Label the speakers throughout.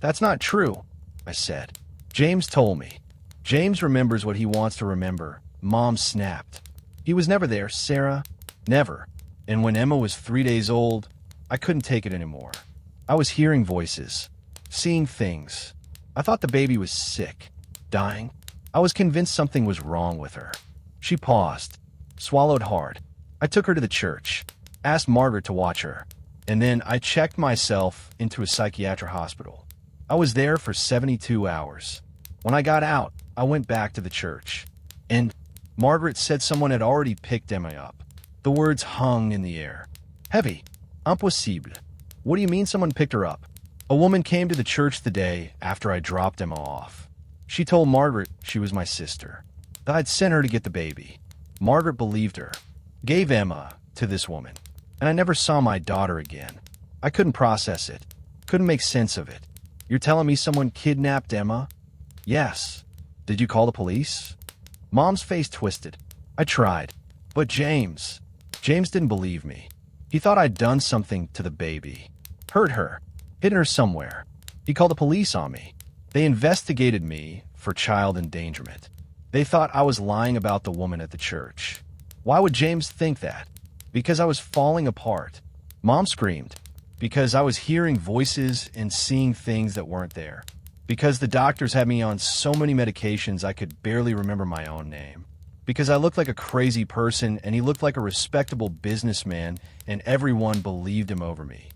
Speaker 1: That's not true, I said. James told me. James remembers what he wants to remember. Mom snapped. He was never there, Sarah. Never. And when Emma was 3 days old, I couldn't take it anymore. I was hearing voices, seeing things. I thought the baby was sick, dying. I was convinced something was wrong with her. She paused, swallowed hard. I took her to the church, asked Margaret to watch her, and then I checked myself into a psychiatric hospital. I was there for 72 hours. When I got out, I went back to the church, and Margaret said someone had already picked Emma up. The words hung in the air. Heavy. Impossible. What do you mean someone picked her up? A woman came to the church the day after I dropped Emma off. She told Margaret she was my sister, that I'd sent her to get the baby. Margaret believed her, gave Emma to this woman, and I never saw my daughter again. I couldn't process it, couldn't make sense of it. You're telling me someone kidnapped Emma? Yes. Did you call the police? Mom's face twisted. I tried, but James didn't believe me. He thought I'd done something to the baby, hurt her, hidden her somewhere. He called the police on me. They investigated me for child endangerment. They thought I was lying about the woman at the church. Why would James think that? Because I was falling apart. Mom screamed. Because I was hearing voices and seeing things that weren't there. Because the doctors had me on so many medications I could barely remember my own name. Because I looked like a crazy person and he looked like a respectable businessman and everyone believed him over me.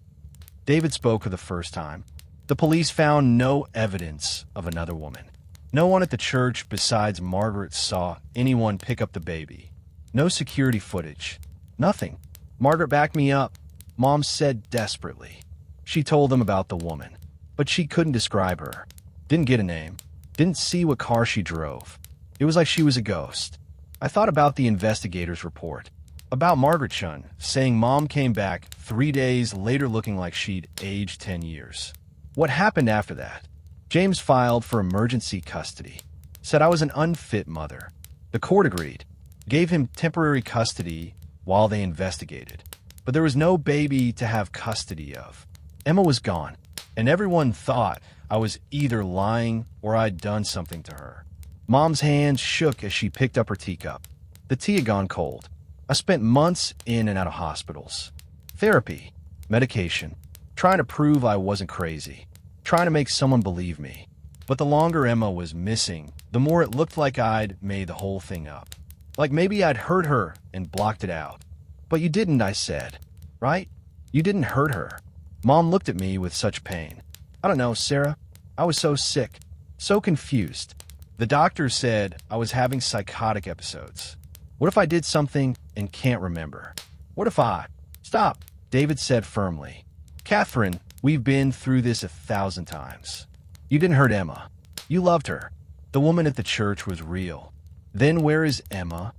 Speaker 1: David spoke for the first time. The police found no evidence of another woman. No one at the church besides Margaret saw anyone pick up the baby. No security footage. Nothing. Margaret backed me up. Mom said desperately. She told them about the woman, but she couldn't describe her. Didn't get a name. Didn't see what car she drove. It was like she was a ghost. I thought about the investigator's report. About Margaret Chun, saying Mom came back 3 days later looking like she'd aged 10 years. What happened after that? James filed for emergency custody. Said I was an unfit mother. The court agreed. Gave him temporary custody while they investigated. But there was no baby to have custody of. Emma was gone, and everyone thought I was either lying or I'd done something to her. Mom's hands shook as she picked up her teacup. The tea had gone cold. I spent months in and out of hospitals. Therapy, medication, trying to prove I wasn't crazy, trying to make someone believe me. But the longer Emma was missing, the more it looked like I'd made the whole thing up. Like maybe I'd hurt her and blocked it out. But you didn't, I said. Right? You didn't hurt her. Mom looked at me with such pain. I don't know, Sarah. I was so sick, so confused. The doctor said I was having psychotic episodes. What if I did something and can't remember? What if I... Stop, David said firmly. Catherine, we've been through this 1,000 times. You didn't hurt Emma. You loved her. The woman at the church was real. Then where is Emma?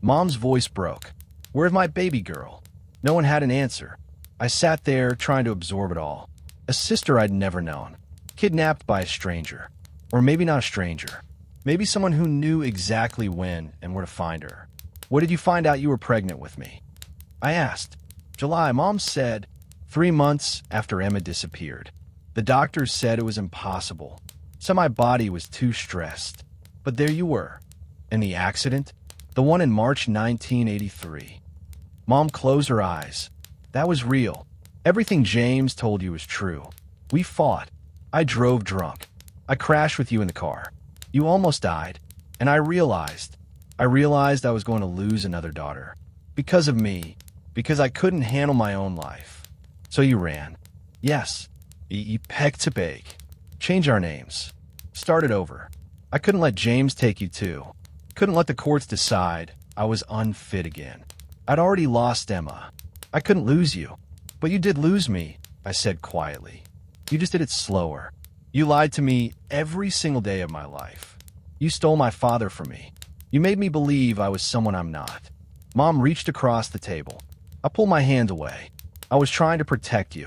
Speaker 1: Mom's voice broke. Where's my baby girl? No one had an answer. I sat there trying to absorb it all. A sister I'd never known. Kidnapped by a stranger. Or maybe not a stranger. Maybe someone who knew exactly when and where to find her. What did you find out you were pregnant with me? I asked. July, Mom said 3 months after Emma disappeared. The doctors said it was impossible. Said my body was too stressed. But there you were. And the accident? The one in March 1983. Mom closed her eyes. That was real. Everything James told you was true. We fought. I drove drunk. I crashed with you in the car. You almost died. And I realized I was going to lose another daughter. Because of me. Because I couldn't handle my own life. So you ran. Yes. You pegged to beg. Change our names. Start it over. I couldn't let James take you too. Couldn't let the courts decide I was unfit again. I'd already lost Emma. I couldn't lose you. But you did lose me, I said quietly. You just did it slower. You lied to me every single day of my life. You stole my father from me. You made me believe I was someone I'm not. Mom reached across the table. I pulled my hand away. I was trying to protect you.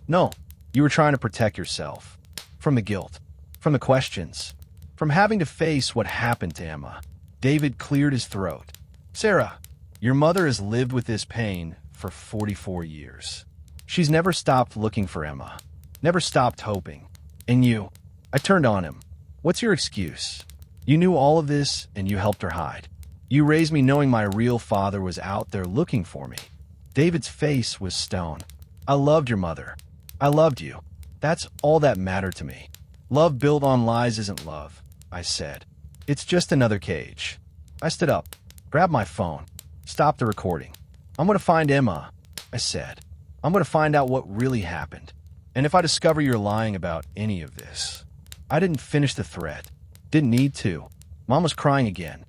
Speaker 1: No, you were trying to protect yourself. From the guilt. From the questions. From having to face what happened to Emma. David cleared his throat. Sarah, your mother has lived with this pain for 44 years. She's never stopped looking for Emma. Never stopped hoping. And you? I turned on him. What's your excuse? You knew all of this and you helped her hide. You raised me knowing my real father was out there looking for me. David's face was stone. I loved your mother. I loved you. That's all that mattered to me. Love built on lies isn't love, I said. It's just another cage. I stood up, grabbed my phone, stopped the recording. I'm going to find Emma, I said. I'm going to find out what really happened. And if I discover you're lying about any of this. I didn't finish the thread. Didn't need to. Mom was crying again.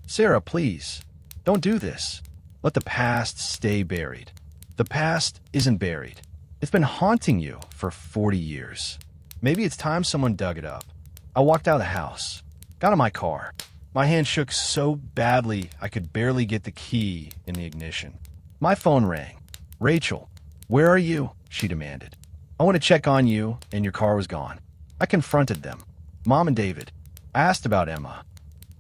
Speaker 1: Sarah, please, don't do this. Let the past stay buried. The past isn't buried. It's been haunting you for 40 years. Maybe it's time someone dug it up. I walked out of the house, got in my car. My hand shook so badly I could barely get the key in the ignition. My phone rang. Rachel, where are you? She demanded. I want to check on you, and your car was gone. I confronted them. Mom and David. I asked about Emma.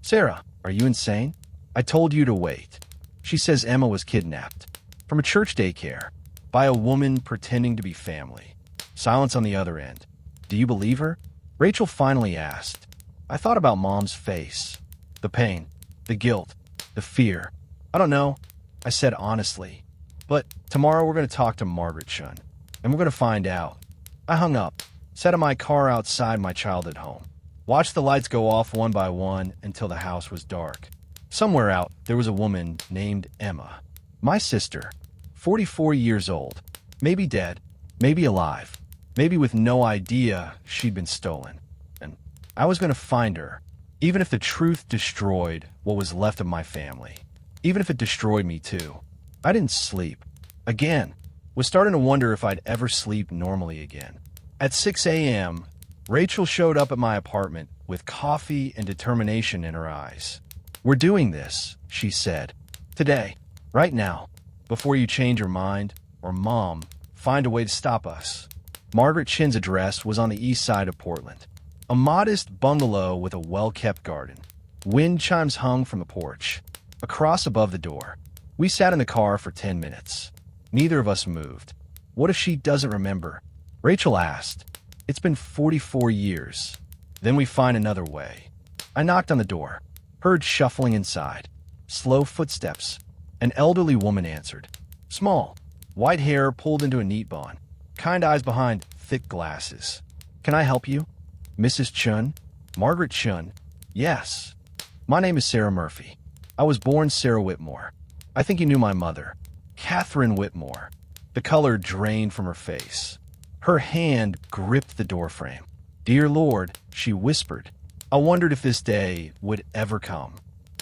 Speaker 1: Sarah, are you insane? I told you to wait. She says Emma was kidnapped. From a church daycare. By a woman pretending to be family. Silence on the other end. Do you believe her? Rachel finally asked. I thought about Mom's face. The pain. The guilt. The fear. I don't know, I said honestly. But tomorrow we're going to talk to Margaret Shun. And we're going to find out. I hung up. Sat in my car outside my childhood home. Watched the lights go off one by one until the house was dark. Somewhere out, there was a woman named Emma. My sister. 44 years old. Maybe dead. Maybe alive. Maybe with no idea she'd been stolen. And I was going to find her. Even if the truth destroyed what was left of my family. Even if it destroyed me too. I didn't sleep. Again. Was starting to wonder if I'd ever sleep normally again. At 6 a.m., Rachel showed up at my apartment with coffee and determination in her eyes. We're doing this, she said. Today. Right now. Before you change your mind, or Mom, find a way to stop us. Margaret Chin's address was on the east side of Portland. A modest bungalow with a well-kept garden. Wind chimes hung from the porch. A cross above the door. We sat in the car for 10 minutes. Neither of us moved. What if she doesn't remember? Rachel asked. It's been 44 years. Then we find another way. I knocked on the door. Heard shuffling inside. Slow footsteps. An elderly woman answered. Small. White hair pulled into a neat bun. Kind eyes behind thick glasses. Can I help you? Mrs. Chun? Margaret Chun? Yes. My name is Sarah Murphy. I was born Sarah Whitmore. I think you knew my mother. Catherine Whitmore. The color drained from her face. Her hand gripped the doorframe. Dear Lord, she whispered. I wondered if this day would ever come.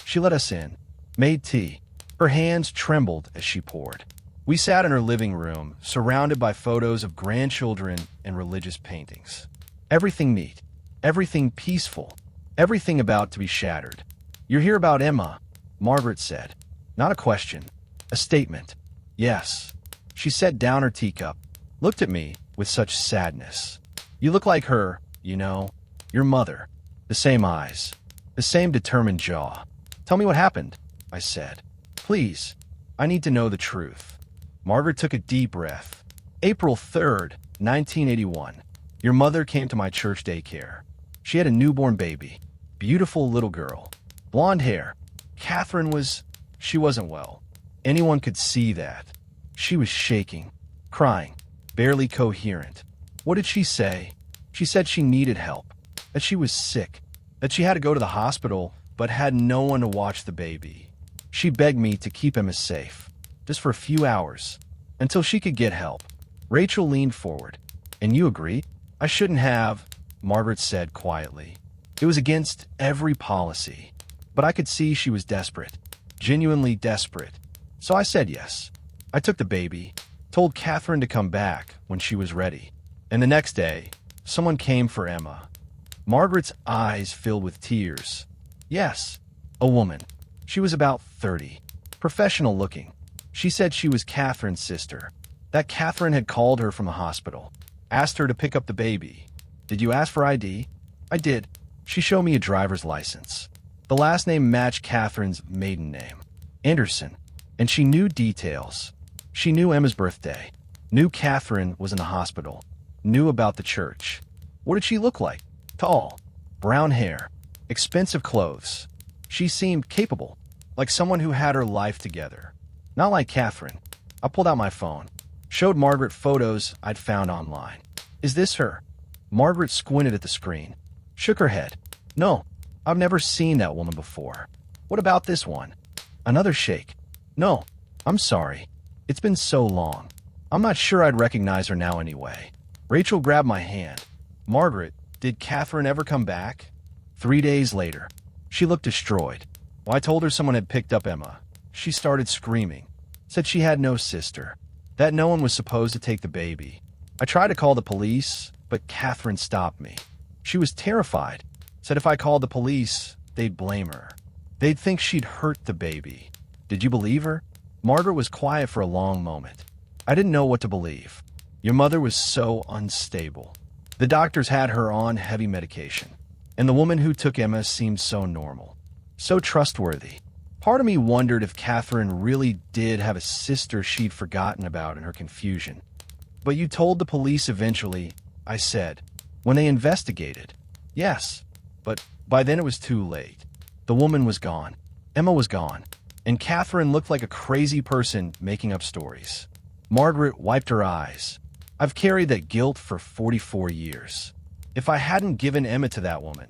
Speaker 1: She let us in. Made tea. Her hands trembled as she poured. We sat in her living room, surrounded by photos of grandchildren and religious paintings. Everything neat. Everything peaceful. Everything about to be shattered. You're here about Emma, Margaret said. Not a question. A statement. Yes. She set down her teacup, looked at me with such sadness. You look like her, you know. Your mother. The same eyes. The same determined jaw. Tell me what happened, I said. Please. I need to know the truth. Margaret took a deep breath. April 3rd, 1981. Your mother came to my church daycare. She had a newborn baby. Beautiful little girl. Blonde hair. She wasn't well. Anyone could see that. She was shaking, crying, barely coherent. What did she say? She said she needed help, that she was sick, that she had to go to the hospital, but had no one to watch the baby. She begged me to keep him safe, just for a few hours, until she could get help. Rachel leaned forward. And you agree? I shouldn't have, Margaret said quietly. It was against every policy. But I could see she was desperate, genuinely desperate. So I said yes. I took the baby, told Catherine to come back when she was ready. And the next day, someone came for Emma. Margaret's eyes filled with tears. Yes, a woman. She was about 30, professional looking. She said she was Catherine's sister, that Catherine had called her from the hospital, asked her to pick up the baby. Did you ask for ID? I did. She showed me a driver's license. The last name matched Catherine's maiden name, Anderson, and she knew details. She knew Emma's birthday, knew Catherine was in the hospital, knew about the church. What did she look like? Tall, brown hair, expensive clothes. She seemed capable, like someone who had her life together. Not like Catherine. I pulled out my phone, showed Margaret photos I'd found online. Is this her? Margaret squinted at the screen, shook her head. No, I've never seen that woman before. What about this one? Another shake. No, I'm sorry. It's been so long. I'm not sure I'd recognize her now anyway. Rachel grabbed my hand. Margaret, did Catherine ever come back? 3 days later. She looked destroyed. Well, I told her someone had picked up Emma. She started screaming. Said she had no sister. That no one was supposed to take the baby. I tried to call the police, but Catherine stopped me. She was terrified. Said if I called the police, they'd blame her. They'd think she'd hurt the baby. Did you believe her? Margaret was quiet for a long moment. I didn't know what to believe. Your mother was so unstable. The doctors had her on heavy medication. And the woman who took Emma seemed so normal. So trustworthy. Part of me wondered if Catherine really did have a sister she'd forgotten about in her confusion. But you told the police eventually, I said. When they investigated. Yes, but by then it was too late. The woman was gone. Emma was gone. And Catherine looked like a crazy person making up stories. Margaret wiped her eyes. I've carried that guilt for 44 years. If I hadn't given Emma to that woman,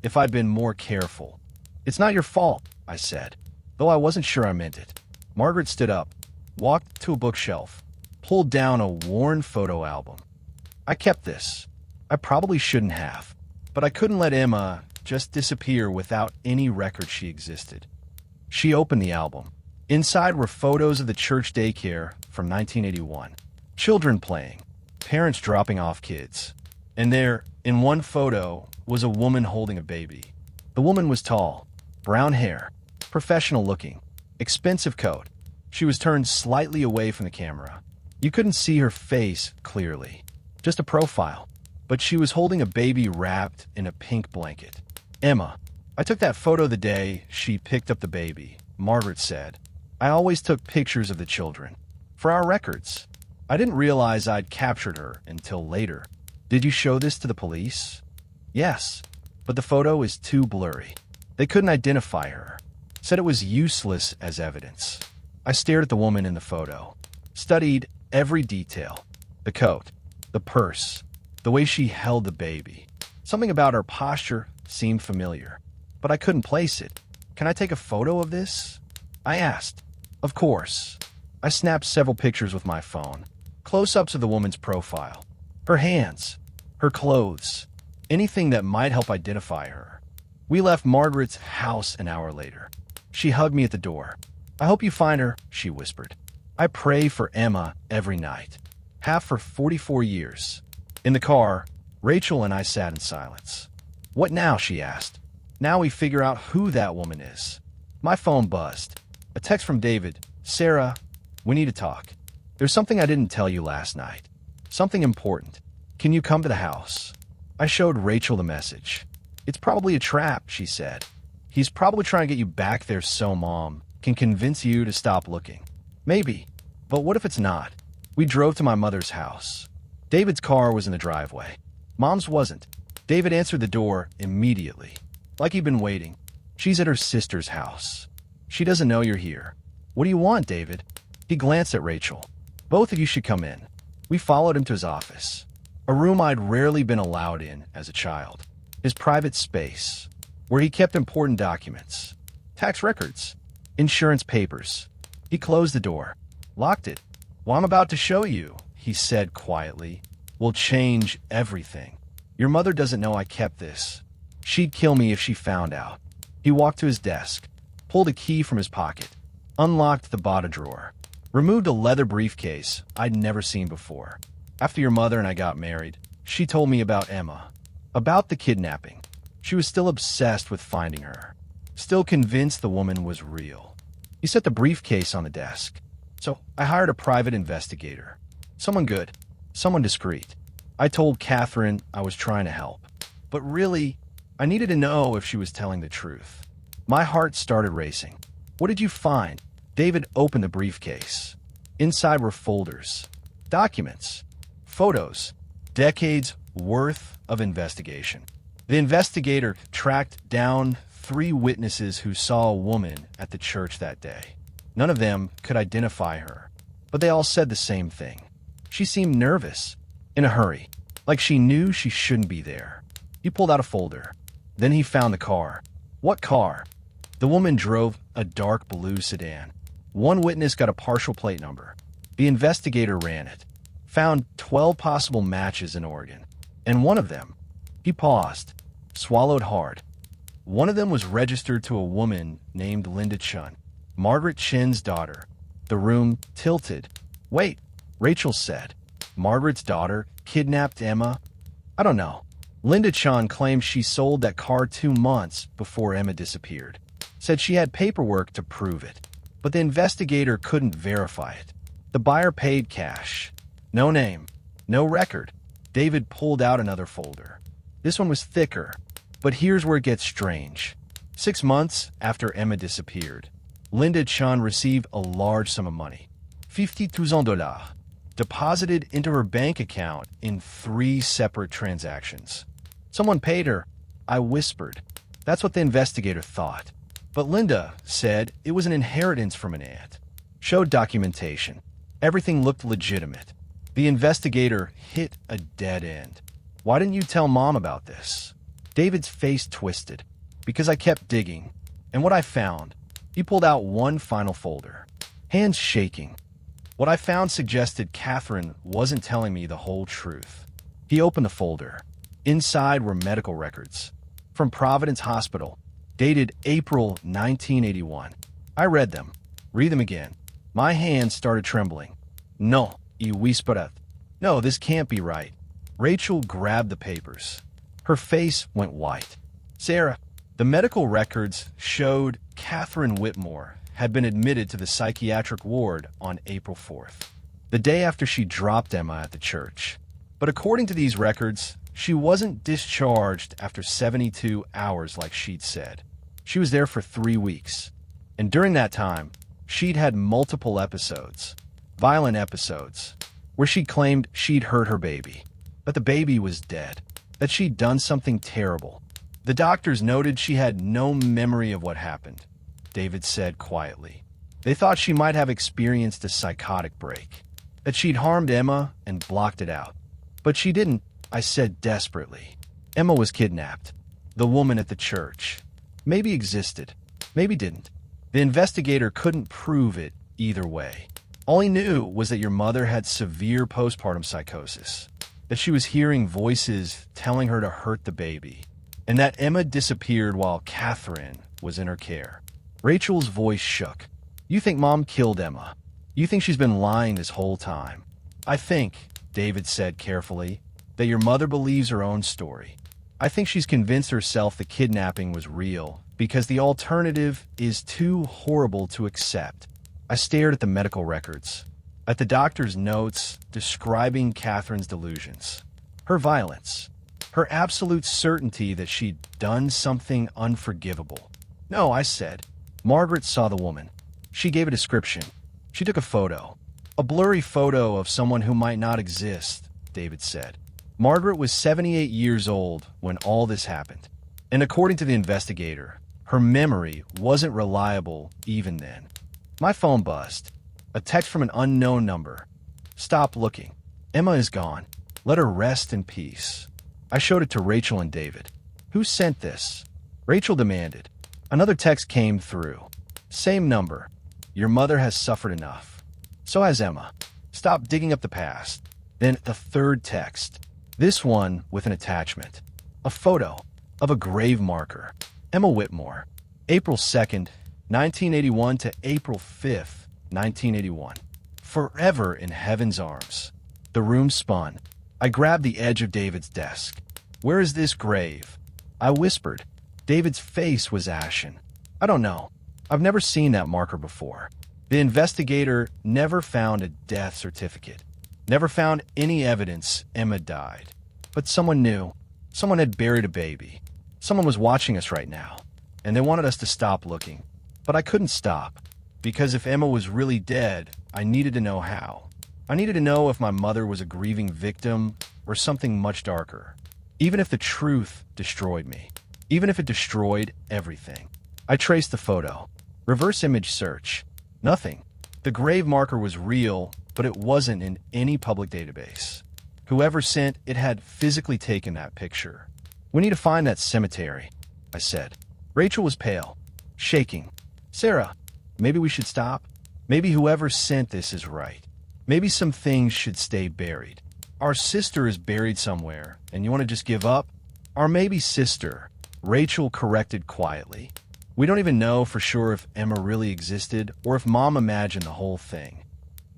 Speaker 1: if I'd been more careful. It's not your fault, I said, though I wasn't sure I meant it. Margaret stood up, walked to a bookshelf, pulled down a worn photo album. I kept this. I probably shouldn't have, but I couldn't let Emma just disappear without any record she existed. She opened the album. Inside were photos of the church daycare from 1981. Children playing, parents dropping off kids. And there, in one photo, was a woman holding a baby. The woman was tall, brown hair, professional looking, expensive coat. She was turned slightly away from the camera. You couldn't see her face clearly, just a profile. But she was holding a baby wrapped in a pink blanket. Emma. I took that photo the day she picked up the baby, Margaret said. I always took pictures of the children. For our records. I didn't realize I'd captured her until later. Did you show this to the police? Yes, but the photo is too blurry. They couldn't identify her. Said it was useless as evidence. I stared at the woman in the photo. Studied every detail. The coat, the purse, the way she held the baby. Something about her posture seemed familiar, but I couldn't place it. Can I take a photo of this? I asked. Of course. I snapped several pictures with my phone. Close-ups of the woman's profile. Her hands. Her clothes. Anything that might help identify her. We left Margaret's house an hour later. She hugged me at the door. I hope you find her, she whispered. I pray for Emma every night. Have for 44 years. In the car, Rachel and I sat in silence. What now, she asked. Now we figure out who that woman is. My phone buzzed. A text from David. Sarah, we need to talk. There's something I didn't tell you last night. Something important. Can you come to the house? I showed Rachel the message. It's probably a trap, she said. He's probably trying to get you back there so Mom can convince you to stop looking. Maybe. But what if it's not? We drove to my mother's house. David's car was in the driveway. Mom's wasn't. David answered the door immediately, like he'd been waiting. She's at her sister's house. She doesn't know you're here. What do you want, David? He glanced at Rachel. Both of you should come in. We followed him to his office, a room I'd rarely been allowed in as a child. His private space, where he kept important documents, tax records, insurance papers. He closed the door, locked it. Well, I'm about to show you, he said quietly. Will change everything. Your mother doesn't know I kept this. She'd kill me if she found out. He walked to his desk, pulled a key from his pocket, unlocked the bottom drawer, removed a leather briefcase I'd never seen before. After your mother and I got married, she told me about Emma, about the kidnapping. She was still obsessed with finding her, still convinced the woman was real. He set the briefcase on the desk. So I hired a private investigator. Someone good, someone discreet. I told Catherine I was trying to help, but really, I needed to know if she was telling the truth. My heart started racing. What did you find? David opened the briefcase. Inside were folders, documents, photos, decades worth of investigation. The investigator tracked down 3 witnesses who saw a woman at the church that day. None of them could identify her, but they all said the same thing. She seemed nervous, in a hurry, like she knew she shouldn't be there. He pulled out a folder. Then he found the car. What car? The woman drove a dark blue sedan. One witness got a partial plate number. The investigator ran it, found 12 possible matches in Oregon, and one of them, he paused, swallowed hard. One of them was registered to a woman named Linda Chun, Margaret Chin's daughter. The room tilted. Wait, Rachel said. Margaret's daughter kidnapped Emma? I don't know. Linda Chun claimed she sold that car 2 months before Emma disappeared. Said she had paperwork to prove it, but the investigator couldn't verify it. The buyer paid cash. No name, no record. David pulled out another folder. This one was thicker, but here's where it gets strange. 6 months after Emma disappeared, Linda Chun received a large sum of money, $50,000, deposited into her bank account in 3 separate transactions. Someone paid her, I whispered. That's what the investigator thought. But Linda said it was an inheritance from an aunt. Showed documentation. Everything looked legitimate. The investigator hit a dead end. Why didn't you tell Mom about this? David's face twisted. Because I kept digging. And what I found, he pulled out one final folder. Hands shaking. What I found suggested Catherine wasn't telling me the whole truth. He opened the folder. Inside were medical records. From Providence Hospital. Dated April 1981. I read them. Read them again. My hands started trembling. No, he whispered. No, this can't be right. Rachel grabbed the papers. Her face went white. Sarah, the medical records showed Catherine Whitmore had been admitted to the psychiatric ward on April 4th, the day after she dropped Emma at the church. But according to these records, she wasn't discharged after 72 hours like she'd said. She was there for 3 weeks. And during that time, she'd had multiple episodes, violent episodes, where she claimed she'd hurt her baby, that the baby was dead, that she'd done something terrible. The doctors noted she had no memory of what happened, David said quietly. They thought she might have experienced a psychotic break, that she'd harmed Emma and blocked it out. But she didn't, I said desperately. Emma was kidnapped. The woman at the church. Maybe existed, maybe didn't. The investigator couldn't prove it either way. All he knew was that your mother had severe postpartum psychosis, that she was hearing voices telling her to hurt the baby, and that Emma disappeared while Catherine was in her care. Rachel's voice shook. You think Mom killed Emma? You think she's been lying this whole time? I think, David said carefully, that your mother believes her own story. I think she's convinced herself the kidnapping was real because the alternative is too horrible to accept. I stared at the medical records, at the doctor's notes describing Catherine's delusions, her violence, her absolute certainty that she'd done something unforgivable. No, I said. Margaret saw the woman. She gave a description. She took a photo. A blurry photo of someone who might not exist, David said. Margaret was 78 years old when all this happened. And according to the investigator, her memory wasn't reliable even then. My phone buzzed. A text from an unknown number. Stop looking. Emma is gone. Let her rest in peace. I showed it to Rachel and David. Who sent this? Rachel demanded. Another text came through. Same number. Your mother has suffered enough. So has Emma. Stop digging up the past. Then the third text. This one with an attachment. A photo of a grave marker. Emma Whitmore. April 2nd, 1981 to April 5th, 1981. Forever in heaven's arms. The room spun. I grabbed the edge of David's desk. Where is this grave? I whispered. David's face was ashen. I don't know. I've never seen that marker before. The investigator never found a death certificate. Never found any evidence Emma died. But someone knew. Someone had buried a baby. Someone was watching us right now. And they wanted us to stop looking. But I couldn't stop. Because if Emma was really dead, I needed to know how. I needed to know if my mother was a grieving victim or something much darker. Even if the truth destroyed me. Even if it destroyed everything. I traced the photo. Reverse image search. Nothing. The grave marker was real, but it wasn't in any public database. Whoever sent it had physically taken that picture. We need to find that cemetery, I said. Rachel was pale, shaking. Sarah, maybe we should stop? Maybe whoever sent this is right. Maybe some things should stay buried. Our sister is buried somewhere, and you want to just give up? Our maybe sister, Rachel corrected quietly. We don't even know for sure if Emma really existed or if Mom imagined the whole thing.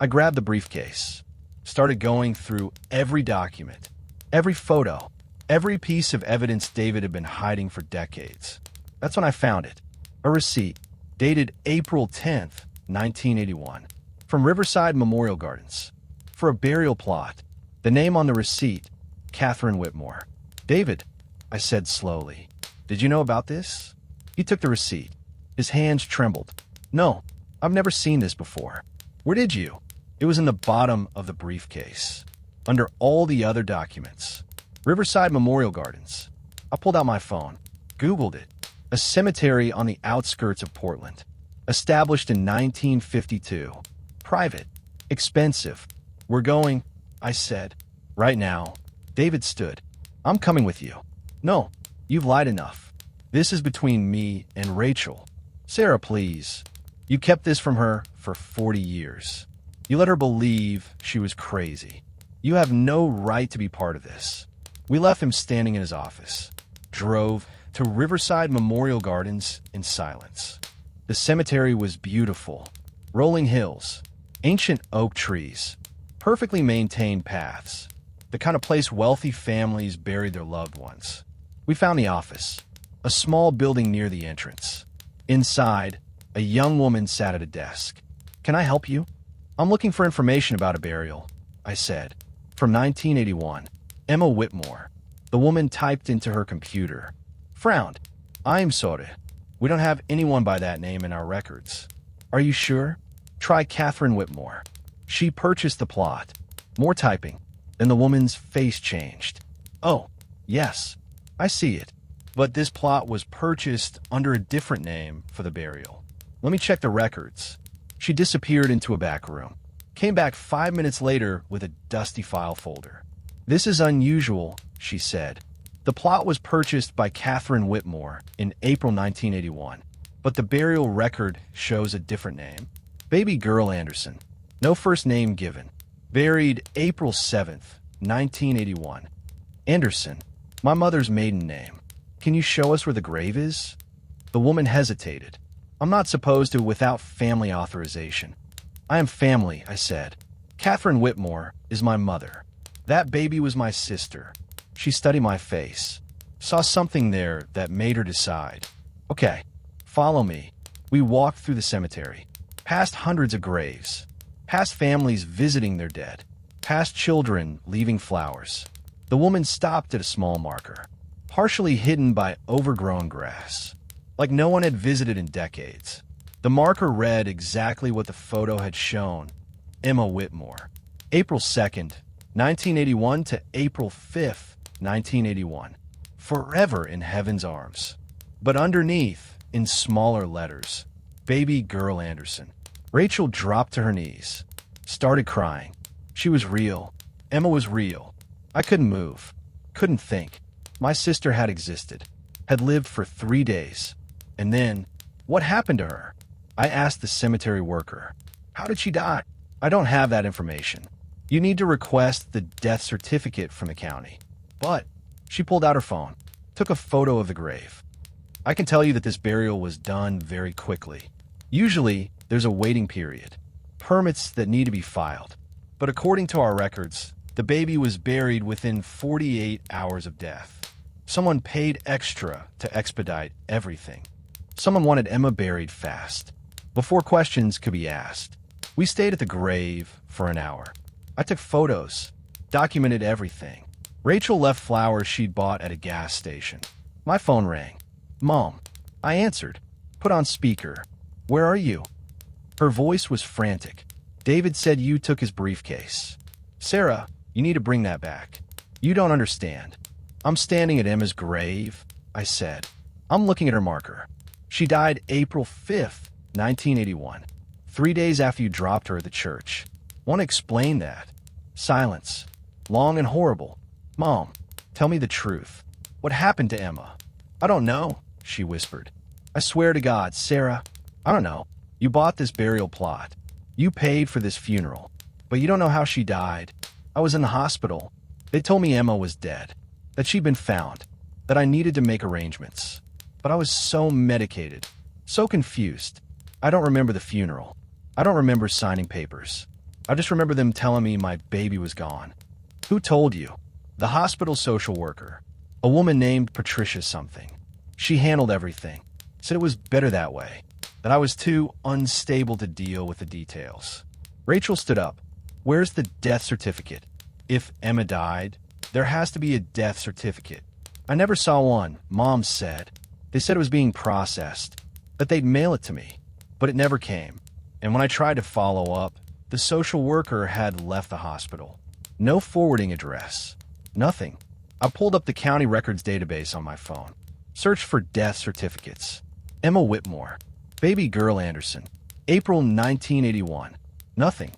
Speaker 1: I grabbed the briefcase, started going through every document, every photo, every piece of evidence David had been hiding for decades. That's when I found it. A receipt, dated April 10th, 1981, from Riverside Memorial Gardens, for a burial plot. The name on the receipt, Catherine Whitmore. David, I said slowly, did you know about this? He took the receipt. His hands trembled. No, I've never seen this before. Where did you? It was in the bottom of the briefcase, under all the other documents. Riverside Memorial Gardens. I pulled out my phone, Googled it. A cemetery on the outskirts of Portland. Established in 1952. Private. Expensive. We're going, I said. Right now. David stood. I'm coming with you. No, you've lied enough. This is between me and Rachel. Sarah, please. You kept this from her for 40 years. You let her believe she was crazy. You have no right to be part of this. We left him standing in his office. Drove to Riverside Memorial Gardens in silence. The cemetery was beautiful. Rolling hills, ancient oak trees, perfectly maintained paths. The kind of place wealthy families buried their loved ones. We found the office, a small building near the entrance. Inside, a young woman sat at a desk. Can I help you? I'm looking for information about a burial, I said. From 1981, Emma Whitmore. The woman typed into her computer. Frowned. I'm sorry. We don't have anyone by that name in our records. Are you sure? Try Catherine Whitmore. She purchased the plot. More typing. Then the woman's face changed. Oh, yes, I see it. But this plot was purchased under a different name for the burial. Let me check the records. She disappeared into a back room. Came back 5 minutes later with a dusty file folder. This is unusual, she said. The plot was purchased by Catherine Whitmore in April 1981, but the burial record shows a different name. Baby Girl Anderson. No first name given. Buried April 7th, 1981. Anderson. My mother's maiden name. Can you show us where the grave is? The woman hesitated. I'm not supposed to without family authorization. I am family, I said. Catherine Whitmore is my mother. That baby was my sister. She studied my face. Saw something there that made her decide. Okay, follow me. We walked through the cemetery. Past hundreds of graves. Past families visiting their dead. Past children leaving flowers. The woman stopped at a small marker, partially hidden by overgrown grass, like no one had visited in decades. The marker read exactly what the photo had shown. Emma Whitmore. April 2nd, 1981 to April 5th, 1981. Forever in heaven's arms. But underneath, in smaller letters, Baby Girl Anderson. Rachel dropped to her knees, started crying. She was real. Emma was real. I couldn't move, couldn't think. My sister had existed, had lived for 3 days. And then, what happened to her? I asked the cemetery worker. How did she die? I don't have that information. You need to request the death certificate from the county. But she pulled out her phone, took a photo of the grave. I can tell you that this burial was done very quickly. Usually, there's a waiting period, permits that need to be filed. But according to our records, the baby was buried within 48 hours of death. Someone paid extra to expedite everything. Someone wanted Emma buried fast, before questions could be asked. We stayed at the grave for an hour. I took photos, documented everything. Rachel left flowers she'd bought at a gas station. My phone rang. Mom. I answered. Put on speaker. Where are you? Her voice was frantic. David said you took his briefcase. Sarah, you need to bring that back. You don't understand. I'm standing at Emma's grave, I said. I'm looking at her marker. She died April 5th, 1981, 3 days after you dropped her at the church. Want to explain that? Silence. Long and horrible. Mom, tell me the truth. What happened to Emma? I don't know, she whispered. I swear to God, Sarah, I don't know. You bought this burial plot. You paid for this funeral. But you don't know how she died. I was in the hospital. They told me Emma was dead, that she'd been found, that I needed to make arrangements. But I was so medicated, so confused. I don't remember the funeral. I don't remember signing papers. I just remember them telling me my baby was gone. Who told you? The hospital social worker. A woman named Patricia something. She handled everything. Said it was better that way. That I was too unstable to deal with the details. Rachel stood up. Where's the death certificate? If Emma died, there has to be a death certificate. I never saw one, Mom said. They said it was being processed, that they'd mail it to me, but it never came. And when I tried to follow up, the social worker had left the hospital. No forwarding address. Nothing. I pulled up the county records database on my phone. Searched for death certificates. Emma Whitmore. Baby girl Anderson. April 1981. Nothing.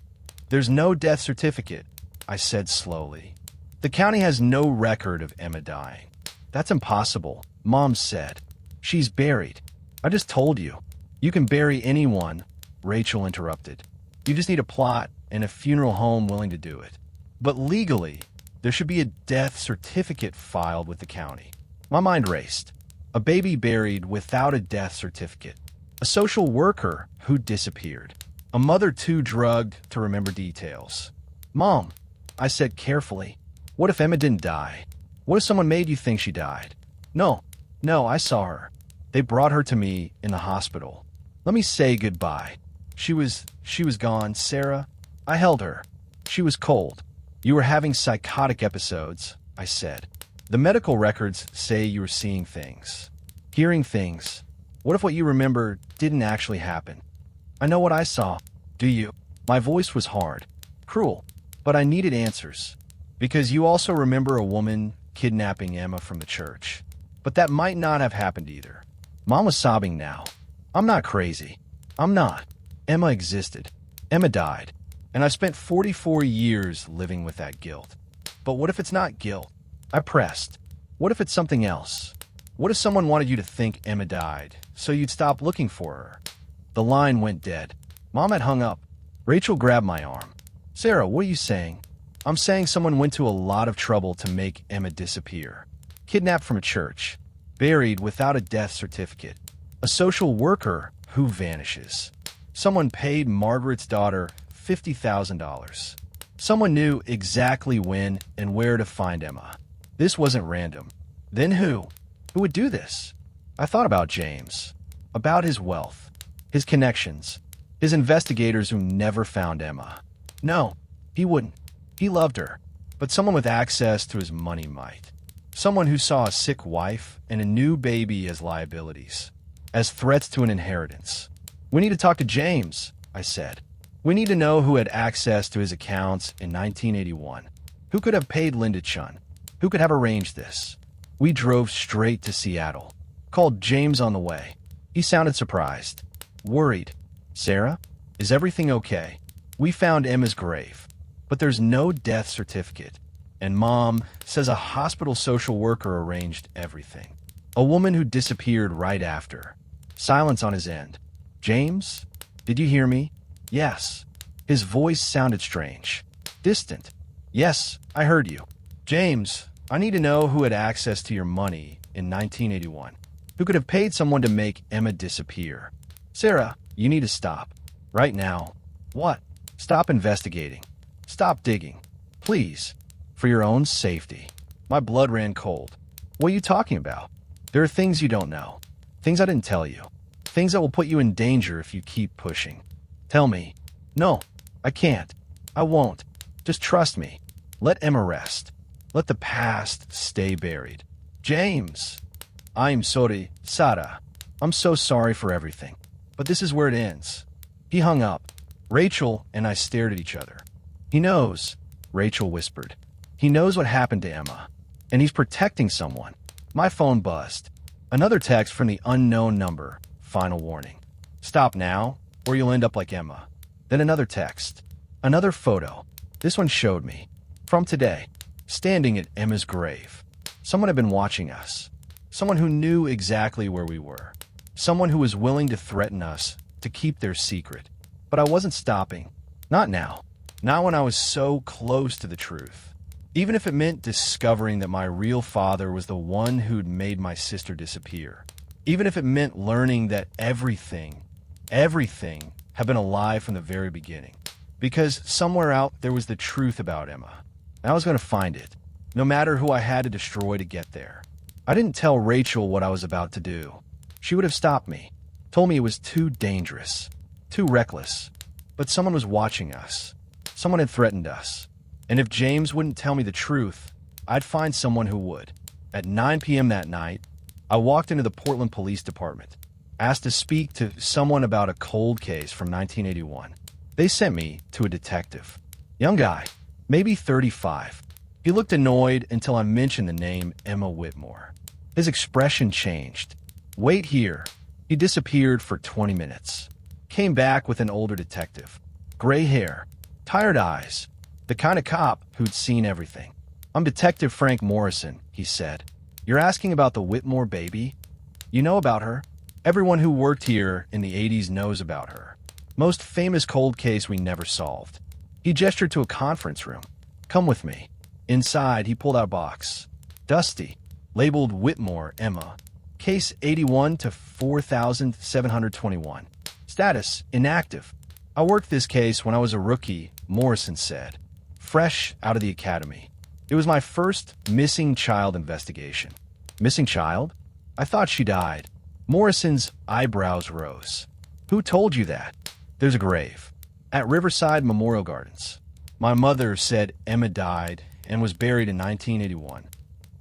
Speaker 1: There's no death certificate, I said slowly. The county has no record of Emma dying. That's impossible, Mom said. She's buried. I just told you. You can bury anyone, Rachel interrupted. You just need a plot and a funeral home willing to do it. But legally, there should be a death certificate filed with the county. My mind raced. A baby buried without a death certificate. A social worker who disappeared. A mother too drugged to remember details. Mom, I said carefully, what if Emma didn't die? What if someone made you think she died? No, I saw her. They brought her to me in the hospital. Let me say goodbye. She was gone, Sarah. I held her. She was cold. You were having psychotic episodes, I said. The medical records say you were seeing things. Hearing things. What if what you remember didn't actually happen? I know what I saw. Do you? My voice was hard. Cruel. But I needed answers. Because you also remember a woman kidnapping Emma from the church. But that might not have happened either. Mom was sobbing now. I'm not crazy. I'm not. Emma existed. Emma died. And I've spent 44 years living with that guilt. But what if it's not guilt? I pressed. What if it's something else? What if someone wanted you to think Emma died, so you'd stop looking for her? The line went dead. Mom had hung up. Rachel grabbed my arm. Sarah, what are you saying? I'm saying someone went to a lot of trouble to make Emma disappear. Kidnapped from a church. Buried without a death certificate. A social worker who vanishes. Someone paid Margaret's daughter $50,000. Someone knew exactly when and where to find Emma. This wasn't random. Then who? Who would do this? I thought about James. About his wealth. His connections. His investigators who never found Emma. No, he wouldn't. He loved her. But someone with access to his money might. Someone who saw a sick wife and a new baby as liabilities. As threats to an inheritance. We need to talk to James, I said. We need to know who had access to his accounts in 1981. Who could have paid Linda Chun? Who could have arranged this? We drove straight to Seattle. Called James on the way. He sounded surprised. Worried. Sarah, is everything okay? We found Emma's grave. But there's no death certificate. And Mom says a hospital social worker arranged everything. A woman who disappeared right after. Silence on his end. James? Did you hear me? Yes. His voice sounded strange. Distant. Yes, I heard you. James, I need to know who had access to your money in 1981. Who could have paid someone to make Emma disappear? Sarah, you need to stop. Right now. What? Stop investigating. Stop digging. Please. For your own safety. My blood ran cold. What are you talking about? There are things you don't know. Things I didn't tell you. Things that will put you in danger if you keep pushing. Tell me. No, I can't. I won't. Just trust me. Let Emma rest. Let the past stay buried. James. I'm sorry, Sarah. I'm so sorry for everything. But this is where it ends. He hung up. Rachel and I stared at each other. He knows, Rachel whispered. He knows what happened to Emma, and he's protecting someone. My phone buzzed. Another text from the unknown number. Final warning. Stop now, or you'll end up like Emma. Then another text. Another photo. This one showed me. From today. Standing at Emma's grave. Someone had been watching us. Someone who knew exactly where we were. Someone who was willing to threaten us, to keep their secret. But I wasn't stopping. Not now. Not when I was so close to the truth. Even if it meant discovering that my real father was the one who'd made my sister disappear. Even if it meant learning that everything had been a lie from the very beginning. Because somewhere out there was the truth about Emma. And I was going to find it, no matter who I had to destroy to get there. I didn't tell Rachel what I was about to do. She would have stopped me, told me it was too dangerous, too reckless. But someone was watching us. Someone had threatened us. And if James wouldn't tell me the truth, I'd find someone who would. At 9 p.m. that night, I walked into the Portland Police Department, asked to speak to someone about a cold case from 1981. They sent me to a detective. Young guy, maybe 35. He looked annoyed until I mentioned the name Emma Whitmore. His expression changed. Wait here. He disappeared for 20 minutes. Came back with an older detective. Gray hair, tired eyes, the kind of cop who'd seen everything. I'm Detective Frank Morrison, he said. You're asking about the Whitmore baby? You know about her? Everyone who worked here in the 80s knows about her. Most famous cold case we never solved. He gestured to a conference room. Come with me. Inside, he pulled out a box. Dusty, labeled Whitmore, Emma. Case 81 to 4721. Status, inactive. I worked this case when I was a rookie, Morrison said. Fresh out of the academy. It was my first missing child investigation. Missing child? I thought she died. Morrison's eyebrows rose. Who told you that? There's a grave. At Riverside Memorial Gardens. My mother said Emma died and was buried in 1981.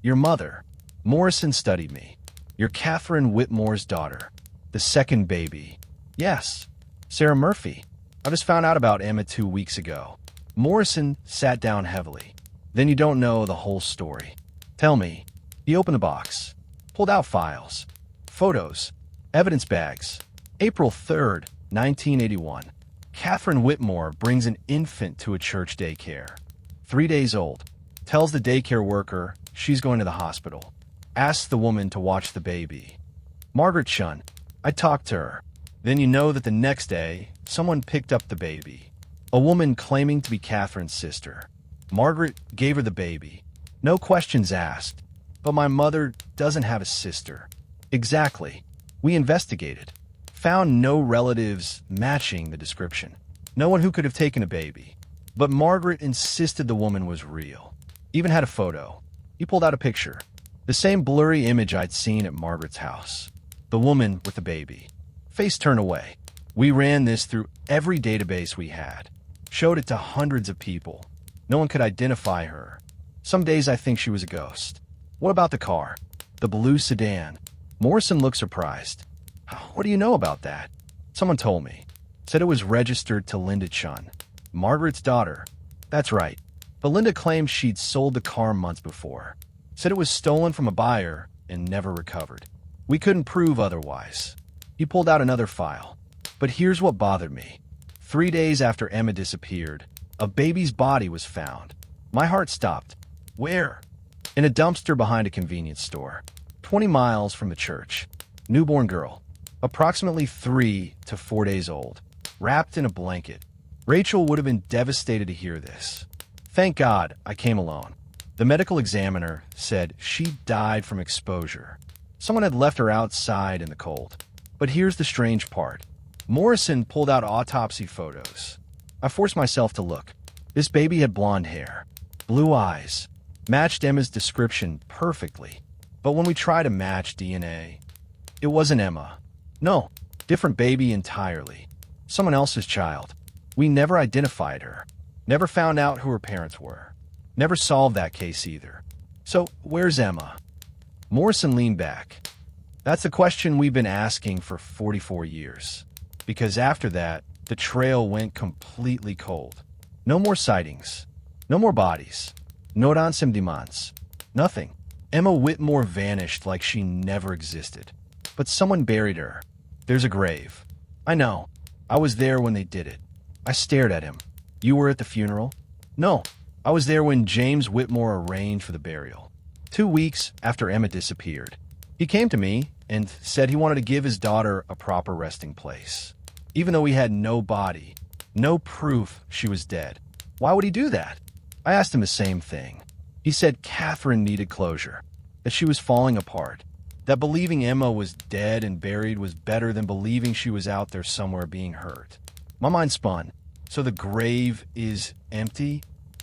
Speaker 1: Your mother. Morrison studied me. You're Catherine Whitmore's daughter. The second baby. Yes. Sarah Murphy. I just found out about Emma 2 weeks ago. Morrison sat down heavily. Then you don't know the whole story. Tell me. He opened the box. Pulled out files. Photos. Evidence bags. April 3rd, 1981. Catherine Whitmore brings an infant to a church daycare. 3 days old. Tells the daycare worker she's going to the hospital. Asks the woman to watch the baby. Margaret Shun. I talked to her. Then you know that the next day, someone picked up the baby. A woman claiming to be Catherine's sister. Margaret gave her the baby. No questions asked. But my mother doesn't have a sister. Exactly. We investigated. Found no relatives matching the description. No one who could have taken a baby. But Margaret insisted the woman was real. Even had a photo. He pulled out a picture. The same blurry image I'd seen at Margaret's house. The woman with the baby. Face turned away. We ran this through every database we had. Showed it to hundreds of people. No one could identify her. Some days I think she was a ghost. What about the car? The blue sedan. Morrison looked surprised. What do you know about that? Someone told me. Said it was registered to Linda Chun, Margaret's daughter. That's right. But Linda claimed she'd sold the car months before. Said it was stolen from a buyer and never recovered. We couldn't prove otherwise. He pulled out another file. But here's what bothered me. 3 days after Emma disappeared, a baby's body was found. My heart stopped. Where? In a dumpster behind a convenience store. 20 miles from the church. Newborn girl. Approximately 3 to 4 days old. Wrapped in a blanket. Rachel would have been devastated to hear this. Thank God I came alone. The medical examiner said she died from exposure. Someone had left her outside in the cold. But here's the strange part. Morrison pulled out autopsy photos. I forced myself to look. This baby had blonde hair, blue eyes, matched Emma's description perfectly. But when we tried to match DNA, it wasn't Emma. No, different baby entirely. Someone else's child. We never identified her. Never found out who her parents were. Never solved that case either. So, where's Emma? Morrison leaned back. That's the question we've been asking for 44 years. Because after that, the trail went completely cold. No more sightings. No more bodies. No ransom nothing. Emma Whitmore vanished like she never existed. But someone buried her. There's a grave. I know. I was there when they did it. I stared at him. You were at the funeral? No. I was there when James Whitmore arranged for the burial. 2 weeks after Emma disappeared. He came to me and said he wanted to give his daughter a proper resting place. Even though he had no body, no proof she was dead. Why would he do that? I asked him the same thing. He said Catherine needed closure, that she was falling apart, that believing Emma was dead and buried was better than believing she was out there somewhere being hurt. My mind spun. So the grave is empty?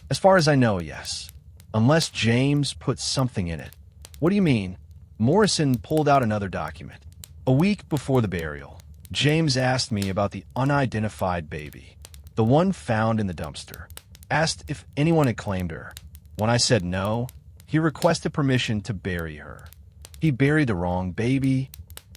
Speaker 1: As far as I know, yes. Unless James put something in it. What do you mean? Morrison pulled out another document. A week before the burial, James asked me about the unidentified baby, the one found in the dumpster. Asked if anyone had claimed her. When I said no, he requested permission to bury her. He buried the wrong baby.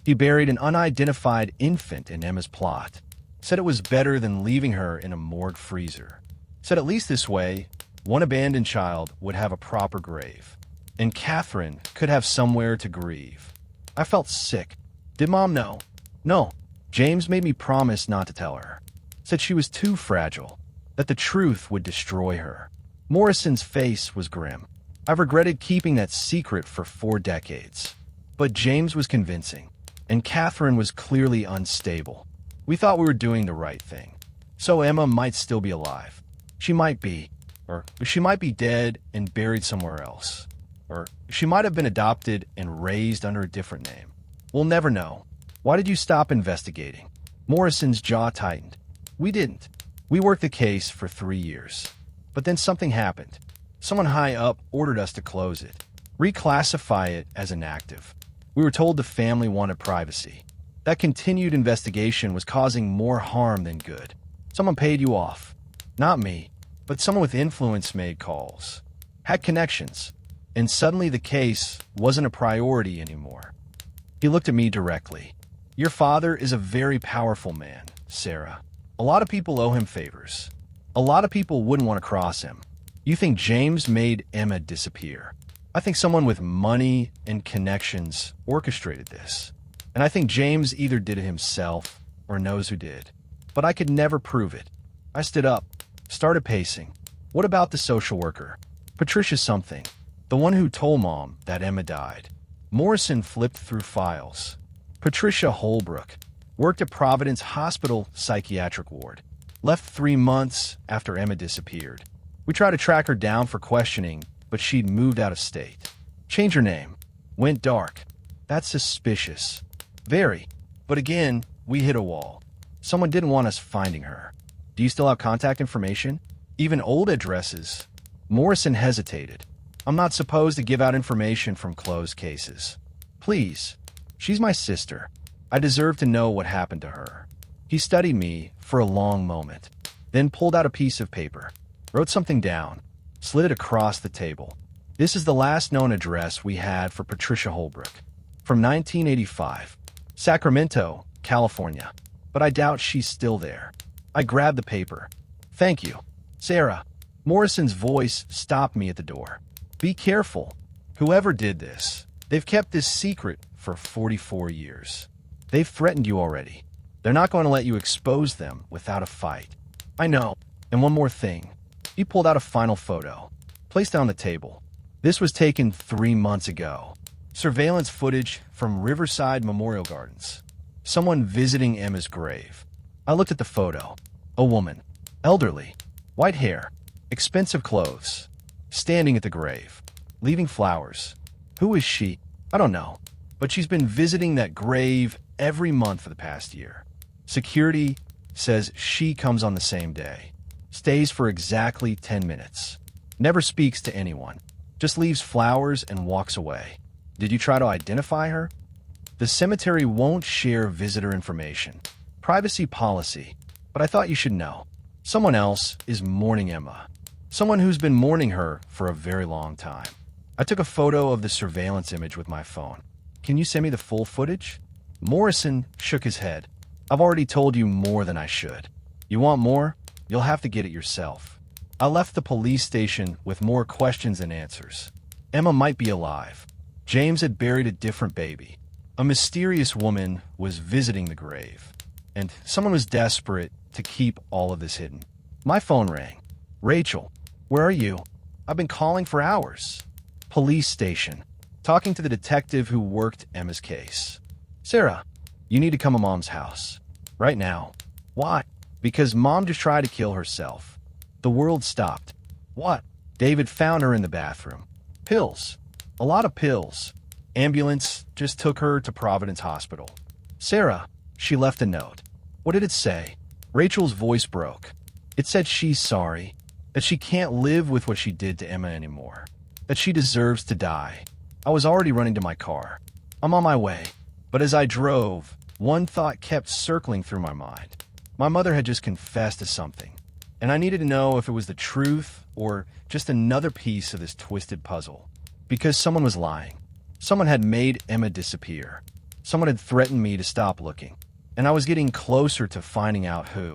Speaker 1: He buried an unidentified infant in Emma's plot. Said it was better than leaving her in a morgue freezer. Said at least this way, one abandoned child would have a proper grave. And Catherine could have somewhere to grieve. I felt sick. Did Mom know? No. James made me promise not to tell her. Said she was too fragile, that the truth would destroy her. Morrison's face was grim. I've regretted keeping that secret for 4 decades. But James was convincing, and Catherine was clearly unstable. We thought we were doing the right thing. So Emma might still be alive. She might be. Or she might be dead and buried somewhere else. Or she might have been adopted and raised under a different name. We'll never know. Why did you stop investigating? Morrison's jaw tightened. We didn't. We worked the case for 3 years. But then something happened. Someone high up ordered us to close it, reclassify it as inactive. We were told the family wanted privacy. That continued investigation was causing more harm than good. Someone paid you off. Not me, but someone with influence made calls. Had connections. And suddenly the case wasn't a priority anymore. He looked at me directly. Your father is a very powerful man, Sarah. A lot of people owe him favors. A lot of people wouldn't want to cross him. You think James made Emma disappear. I think someone with money and connections orchestrated this. And I think James either did it himself or knows who did. But I could never prove it. I stood up, started pacing. What about the social worker? Patricia something. The one who told Mom that Emma died. Morrison flipped through files. Patricia Holbrook. Worked at Providence Hospital Psychiatric Ward. Left 3 months after Emma disappeared. We tried to track her down for questioning, but she'd moved out of state. Changed her name. Went dark. That's suspicious. Very. But again, we hit a wall. Someone didn't want us finding her. Do you still have contact information? Even old addresses? Morrison hesitated. I'm not supposed to give out information from closed cases. Please. She's my sister. I deserve to know what happened to her. He studied me for a long moment, then pulled out a piece of paper, wrote something down, slid it across the table. This is the last known address we had for Patricia Holbrook. From 1985. Sacramento, California. But I doubt she's still there. I grabbed the paper. Thank you. Sarah. Morrison's voice stopped me at the door. Be careful. Whoever did this, they've kept this secret for 44 years. They've threatened you already. They're not going to let you expose them without a fight. I know. And one more thing. He pulled out a final photo, placed it on the table. This was taken 3 months ago. Surveillance footage from Riverside Memorial Gardens. Someone visiting Emma's grave. I looked at the photo. A woman. Elderly. White hair. Expensive clothes. Standing at the grave. Leaving flowers. Who is she? I don't know. But she's been visiting that grave every month for the past year. Security says she comes on the same day. Stays for exactly 10 minutes. Never speaks to anyone. Just leaves flowers and walks away. Did you try to identify her? The cemetery won't share visitor information. Privacy policy. But I thought you should know. Someone else is mourning Emma. Someone who's been mourning her for a very long time. I took a photo of the surveillance image with my phone. Can you send me the full footage? Morrison shook his head. I've already told you more than I should. You want more? You'll have to get it yourself. I left the police station with more questions than answers. Emma might be alive. James had buried a different baby. A mysterious woman was visiting the grave. And someone was desperate to keep all of this hidden. My phone rang. Rachel, where are you? I've been calling for hours. Police station. Talking to the detective who worked Emma's case. Sarah, you need to come to Mom's house. Right now. Why? Because Mom just tried to kill herself. The world stopped. What? David found her in the bathroom. Pills. A lot of pills. Ambulance just took her to Providence Hospital. Sarah, she left a note. What did it say? Rachel's voice broke. It said she's sorry, that she can't live with what she did to Emma anymore, that she deserves to die. I was already running to my car. I'm on my way. But as I drove, one thought kept circling through my mind. My mother had just confessed to something, and I needed to know if it was the truth or just another piece of this twisted puzzle. Because someone was lying. Someone had made Emma disappear. Someone had threatened me to stop looking, and I was getting closer to finding out who.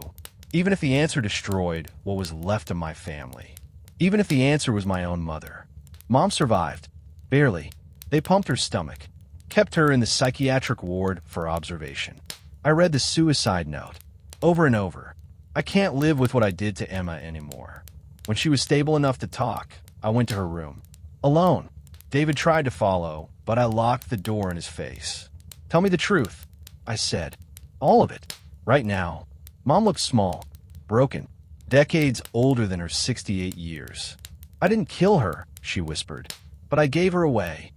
Speaker 1: Even if the answer destroyed what was left of my family. Even if the answer was my own mother. Mom survived. Barely. They pumped her stomach. Kept her in the psychiatric ward for observation. I read the suicide note. Over and over. I can't live with what I did to Emma anymore. When she was stable enough to talk, I went to her room. Alone. David tried to follow, but I locked the door in his face. Tell me the truth, I said. All of it. Right now. Mom looked small, broken, decades older than her 68 years. I didn't kill her, she whispered, but I gave her away.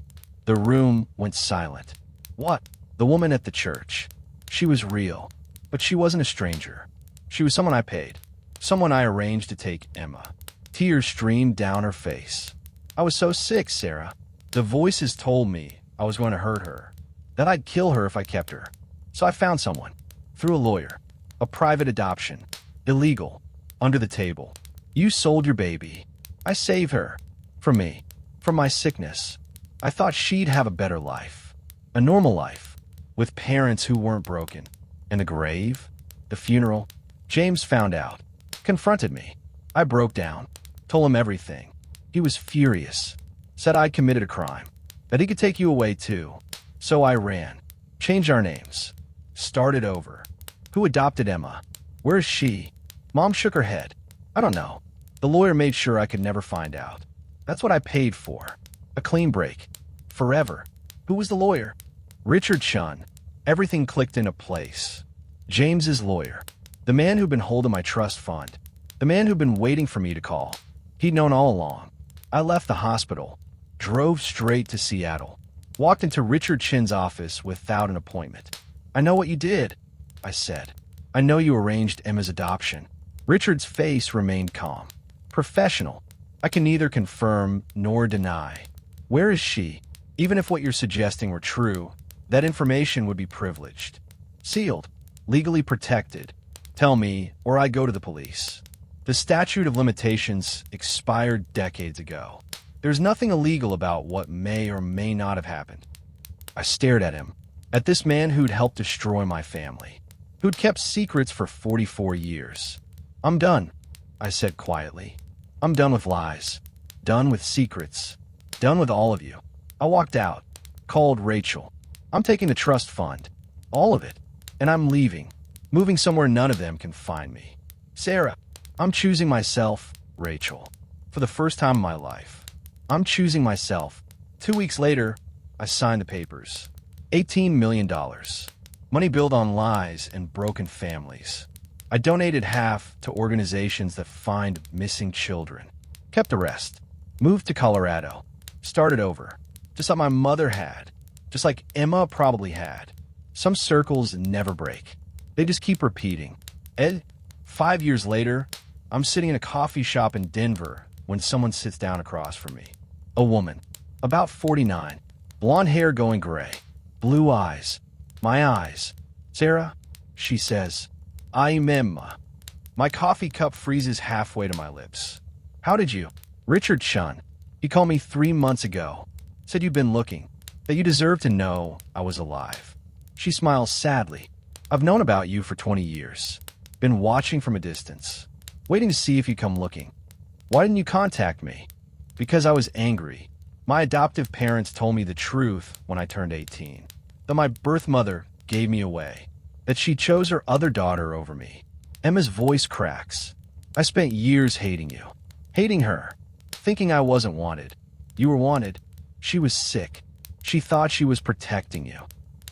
Speaker 1: The room went silent. What? The woman at the church. She was real, but she wasn't a stranger. She was someone I paid, someone I arranged to take Emma. Tears streamed down her face. I was so sick, Sarah. The voices told me I was going to hurt her, that I'd kill her if I kept her. So I found someone, through a lawyer, a private adoption, illegal, under the table. You sold your baby. I saved her. From me. From my sickness. I thought she'd have a better life. A normal life. With parents who weren't broken. And the grave? The funeral? James found out. Confronted me. I broke down. Told him everything. He was furious. Said I'd committed a crime. That he could take you away too. So I ran. Changed our names. Started over. Who adopted Emma? Where's she? Mom shook her head. I don't know. The lawyer made sure I could never find out. That's what I paid for. A clean break. Forever. Who was the lawyer? Richard Chun. Everything clicked into place. James's lawyer. The man who'd been holding my trust fund. The man who'd been waiting for me to call. He'd known all along. I left the hospital. Drove straight to Seattle. Walked into Richard Chin's office without an appointment. I know what you did, I said. I know you arranged Emma's adoption. Richard's face remained calm. Professional. I can neither confirm nor deny. Where is she? Even if what you're suggesting were true, that information would be privileged. Sealed. Legally protected. Tell me, or I go to the police. The statute of limitations expired decades ago. There's nothing illegal about what may or may not have happened. I stared at him. At this man who'd helped destroy my family. Who'd kept secrets for 44 years. I'm done, I said quietly. I'm done with lies. Done with secrets. Done with all of you. I walked out. Called Rachel. I'm taking the trust fund. All of it. And I'm leaving. Moving somewhere none of them can find me. Sarah, I'm choosing myself, Rachel. For the first time in my life. I'm choosing myself. 2 weeks later, I signed the papers. $18 million. Money built on lies and broken families. I donated half to organizations that find missing children. Kept the rest. Moved to Colorado. Started over. Just like my mother had. Just like Emma probably had. Some circles never break. They just keep repeating. 5 years later, I'm sitting in a coffee shop in Denver when someone sits down across from me. A woman. About 49. Blonde hair going gray. Blue eyes. My eyes. Sarah, she says. I'm Emma. My coffee cup freezes halfway to my lips. How did you? Richard Chun. He called me 3 months ago. Said you'd been looking. That you deserved to know I was alive. She smiles sadly. I've known about you for 20 years. Been watching from a distance, waiting to see if you come looking. Why didn't you contact me? Because I was angry. My adoptive parents told me the truth when I turned 18. That my birth mother gave me away. That she chose her other daughter over me. Emma's voice cracks. I spent years hating you. Hating her. Thinking I wasn't wanted. You were wanted. She was sick. She thought she was protecting you.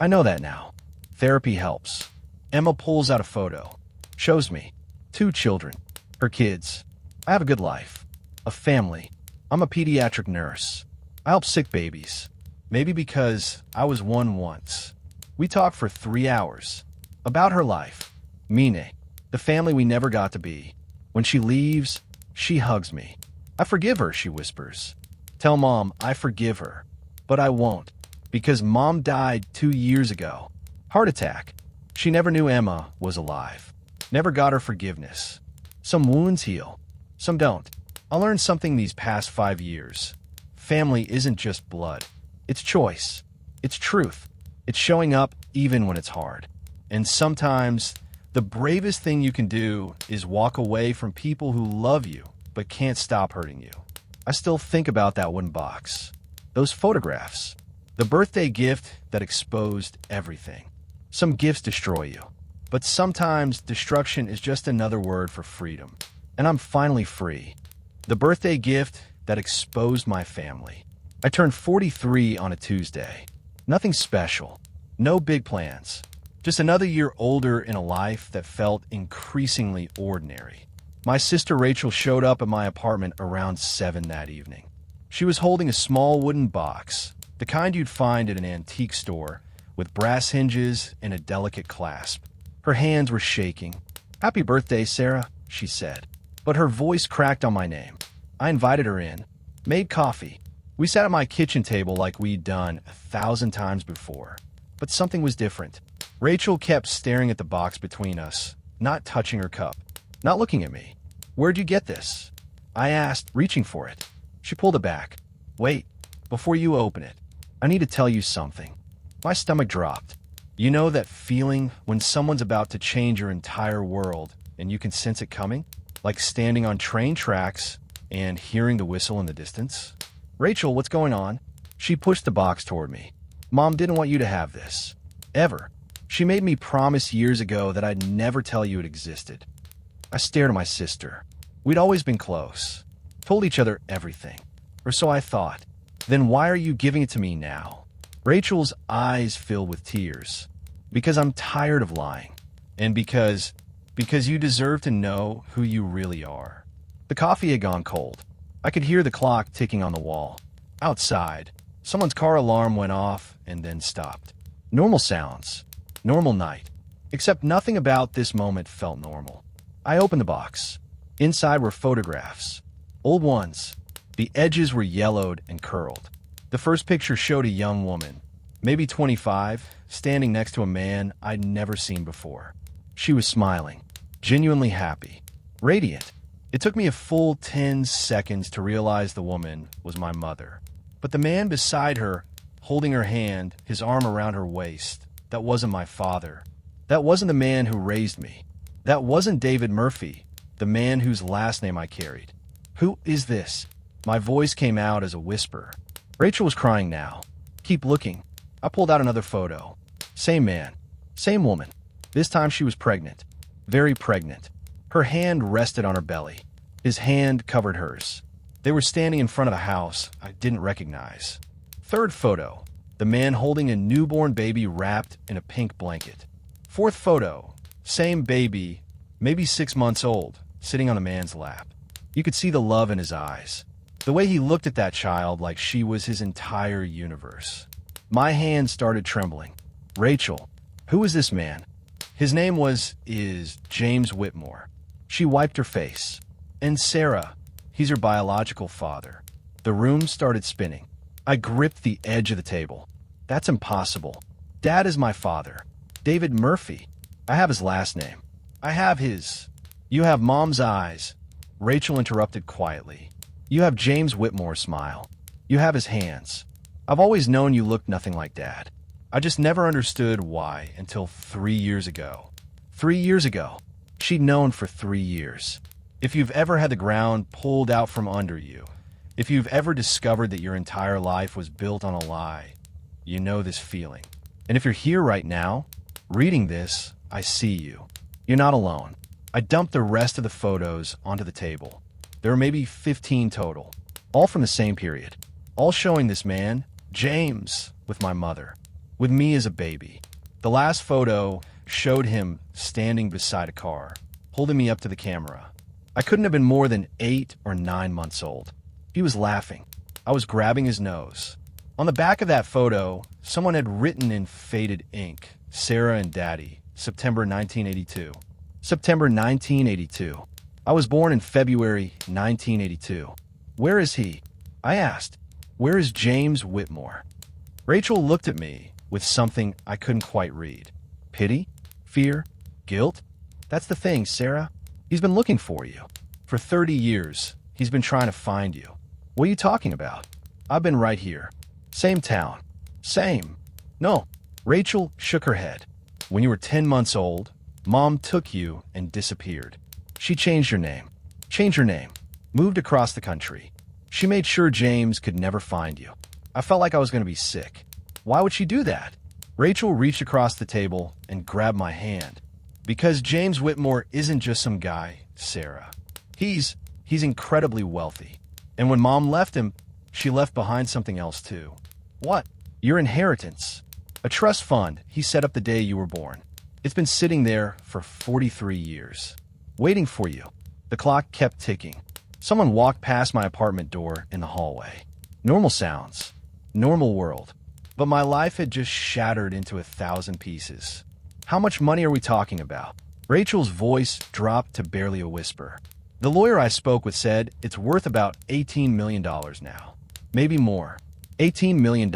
Speaker 1: I know that now. Therapy helps. Emma pulls out a photo. Shows me. 2 children. Her kids. I have a good life. A family. I'm a pediatric nurse. I help sick babies. Maybe because I was one once. We talked for 3 hours. About her life. Mine. The family we never got to be. When she leaves, she hugs me. I forgive her, she whispers. Tell Mom I forgive her. But I won't. Because Mom died 2 years ago. Heart attack. She never knew Emma was alive. Never got her forgiveness. Some wounds heal. Some don't. I learned something these past 5 years. Family isn't just blood. It's choice. It's truth. It's showing up even when it's hard. And sometimes, the bravest thing you can do is walk away from people who love you but can't stop hurting you. I still think about that wooden box. Those photographs. The birthday gift that exposed everything. Some gifts destroy you. But sometimes destruction is just another word for freedom. And I'm finally free. The birthday gift that exposed my family. I turned 43 on a Tuesday. Nothing special. No big plans. Just another year older in a life that felt increasingly ordinary. My sister Rachel showed up at my apartment around 7 that evening. She was holding a small wooden box, the kind you'd find at an antique store, with brass hinges and a delicate clasp. Her hands were shaking. "Happy birthday, Sarah," she said. But her voice cracked on my name. I invited her in, made coffee. We sat at my kitchen table like we'd done 1,000 times before. But something was different. Rachel kept staring at the box between us, not touching her cup, not looking at me. "Where'd you get this?" I asked, reaching for it. She pulled it back. "Wait, before you open it, I need to tell you something." My stomach dropped. You know that feeling when someone's about to change your entire world and you can sense it coming? Like standing on train tracks and hearing the whistle in the distance? "Rachel, what's going on?" She pushed the box toward me. "Mom didn't want you to have this. Ever. She made me promise years ago that I'd never tell you it existed." I stared at my sister. We'd always been close. Told each other everything. Or so I thought. Then why are you giving it to me now? Rachel's eyes filled with tears. "Because I'm tired of lying. And because you deserve to know who you really are." The coffee had gone cold. I could hear the clock ticking on the wall. Outside, someone's car alarm went off and then stopped. Normal sounds. Normal night. Except nothing about this moment felt normal. I opened the box. Inside were photographs. Old ones. The edges were yellowed and curled. The first picture showed a young woman, maybe 25, standing next to a man I'd never seen before. She was smiling, genuinely happy, radiant. It took me a full 10 seconds to realize the woman was my mother. But the man beside her, holding her hand, his arm around her waist, that wasn't my father. That wasn't the man who raised me. That wasn't David Murphy, the man whose last name I carried. "Who is this?" My voice came out as a whisper. Rachel was crying now. "Keep looking." I pulled out another photo. Same man. Same woman. This time she was pregnant. Very pregnant. Her hand rested on her belly. His hand covered hers. They were standing in front of a house I didn't recognize. Third photo. The man holding a newborn baby wrapped in a pink blanket. Fourth photo. Same baby, maybe 6 months old, sitting on the man's lap. You could see the love in his eyes. The way he looked at that child like she was his entire universe. My hand started trembling. "Rachel, who is this man?" His name is James Whitmore. She wiped her face. "And Sarah, he's her biological father." The room started spinning. I gripped the edge of the table. "That's impossible. Dad is my father. David Murphy. I have his last name. I have his." "You have Mom's eyes," Rachel interrupted quietly. "You have James Whitmore's smile. You have his hands. I've always known you looked nothing like Dad. I just never understood why until 3 years ago. 3 years ago." She'd known for 3 years. If you've ever had the ground pulled out from under you, if you've ever discovered that your entire life was built on a lie, you know this feeling. And if you're here right now, reading this, I see you. You're not alone. I dumped the rest of the photos onto the table. There were maybe 15 total, all from the same period, all showing this man, James, with my mother, with me as a baby. The last photo showed him standing beside a car, holding me up to the camera. I couldn't have been more than 8 or 9 months old. He was laughing. I was grabbing his nose. On the back of that photo, someone had written in faded ink, Sarah and Daddy, September 1982. September 1982. I was born in February 1982. Where is he? I asked. Where is James Whitmore? Rachel looked at me with something I couldn't quite read. Pity? Fear? Guilt? That's the thing, Sarah. He's been looking for you. For 30 years, he's been trying to find you. What are you talking about? I've been right here. Same town. Same. No. Rachel shook her head. When you were 10 months old, Mom took you and disappeared. She changed your name. Changed your name. Moved across the country. She made sure James could never find you. I felt like I was going to be sick. Why would she do that? Rachel reached across the table and grabbed my hand. Because James Whitmore isn't just some guy, Sarah. He's incredibly wealthy. And when Mom left him, she left behind something else too. What? Your inheritance. A trust fund he set up the day you were born. It's been sitting there for 43 years. Waiting for you. The clock kept ticking. Someone walked past my apartment door in the hallway. Normal sounds. Normal world. But my life had just shattered into 1,000 pieces. How much money are we talking about? Rachel's voice dropped to barely a whisper. The lawyer I spoke with said it's worth about $18 million now. Maybe more. $18 million.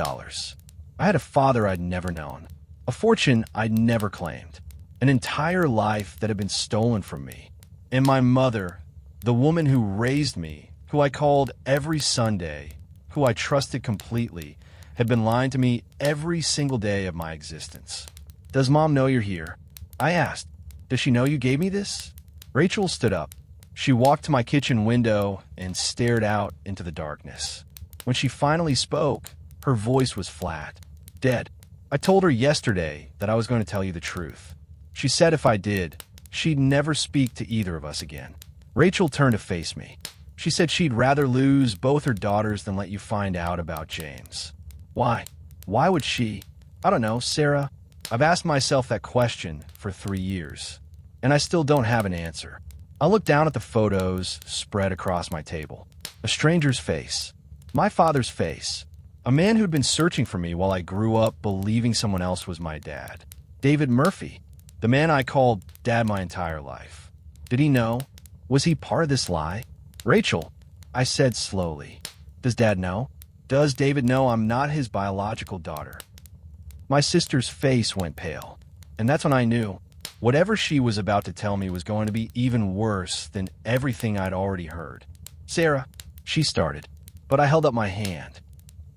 Speaker 1: I had a father I'd never known. A fortune I'd never claimed. An entire life that had been stolen from me. And my mother, the woman who raised me, who I called every Sunday, who I trusted completely, had been lying to me every single day of my existence. Does Mom know you're here? I asked. Does she know you gave me this? Rachel stood up. She walked to my kitchen window and stared out into the darkness. When she finally spoke, her voice was flat. Dead. I told her yesterday that I was going to tell you the truth. She said if I did, she'd never speak to either of us again. Rachel turned to face me. She said she'd rather lose both her daughters than let you find out about James. Why? Why would she? I don't know, Sarah. I've asked myself that question for 3 years, and I still don't have an answer. I looked down at the photos spread across my table. A stranger's face. My father's face. A man who'd been searching for me while I grew up believing someone else was my dad. David Murphy. The man I called Dad my entire life. Did he know? Was he part of this lie? Rachel, I said slowly. Does Dad know? Does David know I'm not his biological daughter? My sister's face went pale, and that's when I knew whatever she was about to tell me was going to be even worse than everything I'd already heard. Sarah, she started, but I held up my hand.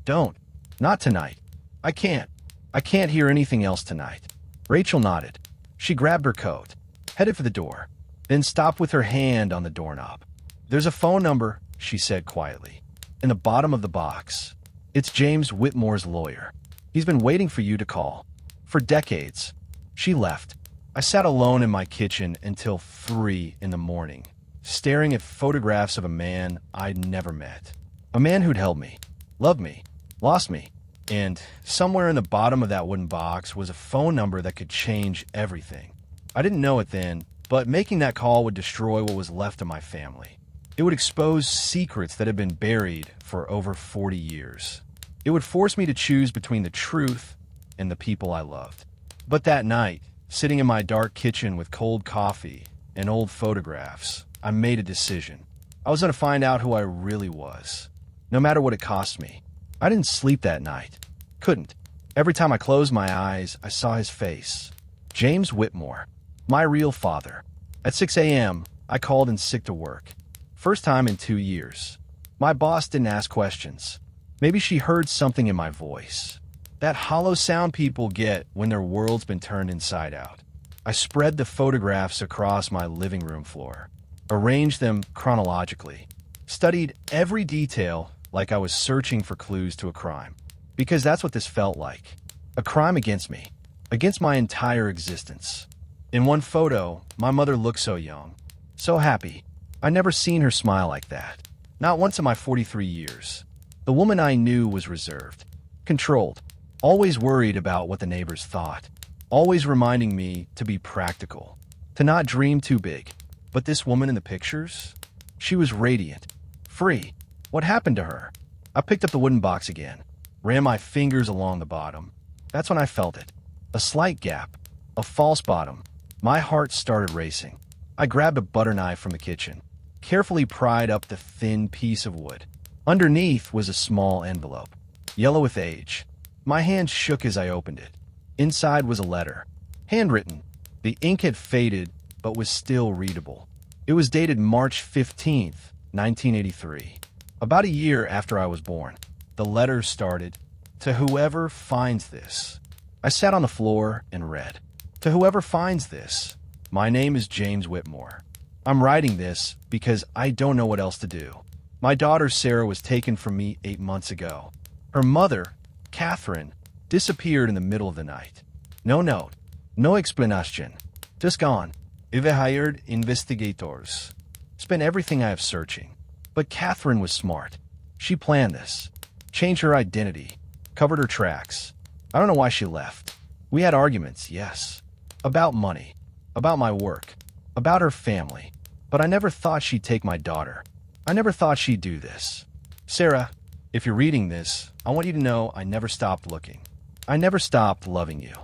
Speaker 1: Don't. Not tonight. I can't. I can't hear anything else tonight. Rachel nodded. She grabbed her coat, headed for the door, then stopped with her hand on the doorknob. There's a phone number, she said quietly, in the bottom of the box. It's James Whitmore's lawyer. He's been waiting for you to call. For decades. She left. I sat alone in my kitchen until 3 in the morning, staring at photographs of a man I'd never met. A man who'd held me, loved me, lost me. And somewhere in the bottom of that wooden box was a phone number that could change everything. I didn't know it then, but making that call would destroy what was left of my family. It would expose secrets that had been buried for over 40 years. It would force me to choose between the truth and the people I loved. But that night, sitting in my dark kitchen with cold coffee and old photographs, I made a decision. I was going to find out who I really was, no matter what it cost me. I didn't sleep that night. Couldn't. Every time I closed my eyes, I saw his face. James Whitmore, my real father. At 6 a.m., I called in sick to work. First time in 2 years. My boss didn't ask questions. Maybe she heard something in my voice. That hollow sound people get when their world's been turned inside out. I spread the photographs across my living room floor, arranged them chronologically, studied every detail like I was searching for clues to a crime. Because that's what this felt like. A crime against me, against my entire existence. In one photo, my mother looked so young, so happy. I'd never seen her smile like that. Not once in my 43 years. The woman I knew was reserved, controlled, always worried about what the neighbors thought, always reminding me to be practical, to not dream too big. But this woman in the pictures? She was radiant, free. What happened to her? I picked up the wooden box again, ran my fingers along the bottom. That's when I felt it. A slight gap, a false bottom. My heart started racing. I grabbed a butter knife from the kitchen, carefully pried up the thin piece of wood. Underneath was a small envelope, yellow with age. My hand shook as I opened it. Inside was a letter, handwritten. The ink had faded, but was still readable. It was dated March 15th, 1983, about a year after I was born. The letter started, "To whoever finds this." I sat on the floor and read, "To whoever finds this, my name is James Whitmore. I'm writing this because I don't know what else to do. My daughter Sarah was taken from me 8 months ago. Her mother, Catherine, disappeared in the middle of the night. No note, no explanation, just gone. I've hired investigators. Spent everything I have searching. But Catherine was smart. She planned this. Changed her identity. Covered her tracks. I don't know why she left. We had arguments, yes. About money. About my work. About her family. But I never thought she'd take my daughter. I never thought she'd do this. Sarah, if you're reading this, I want you to know I never stopped looking. I never stopped loving you.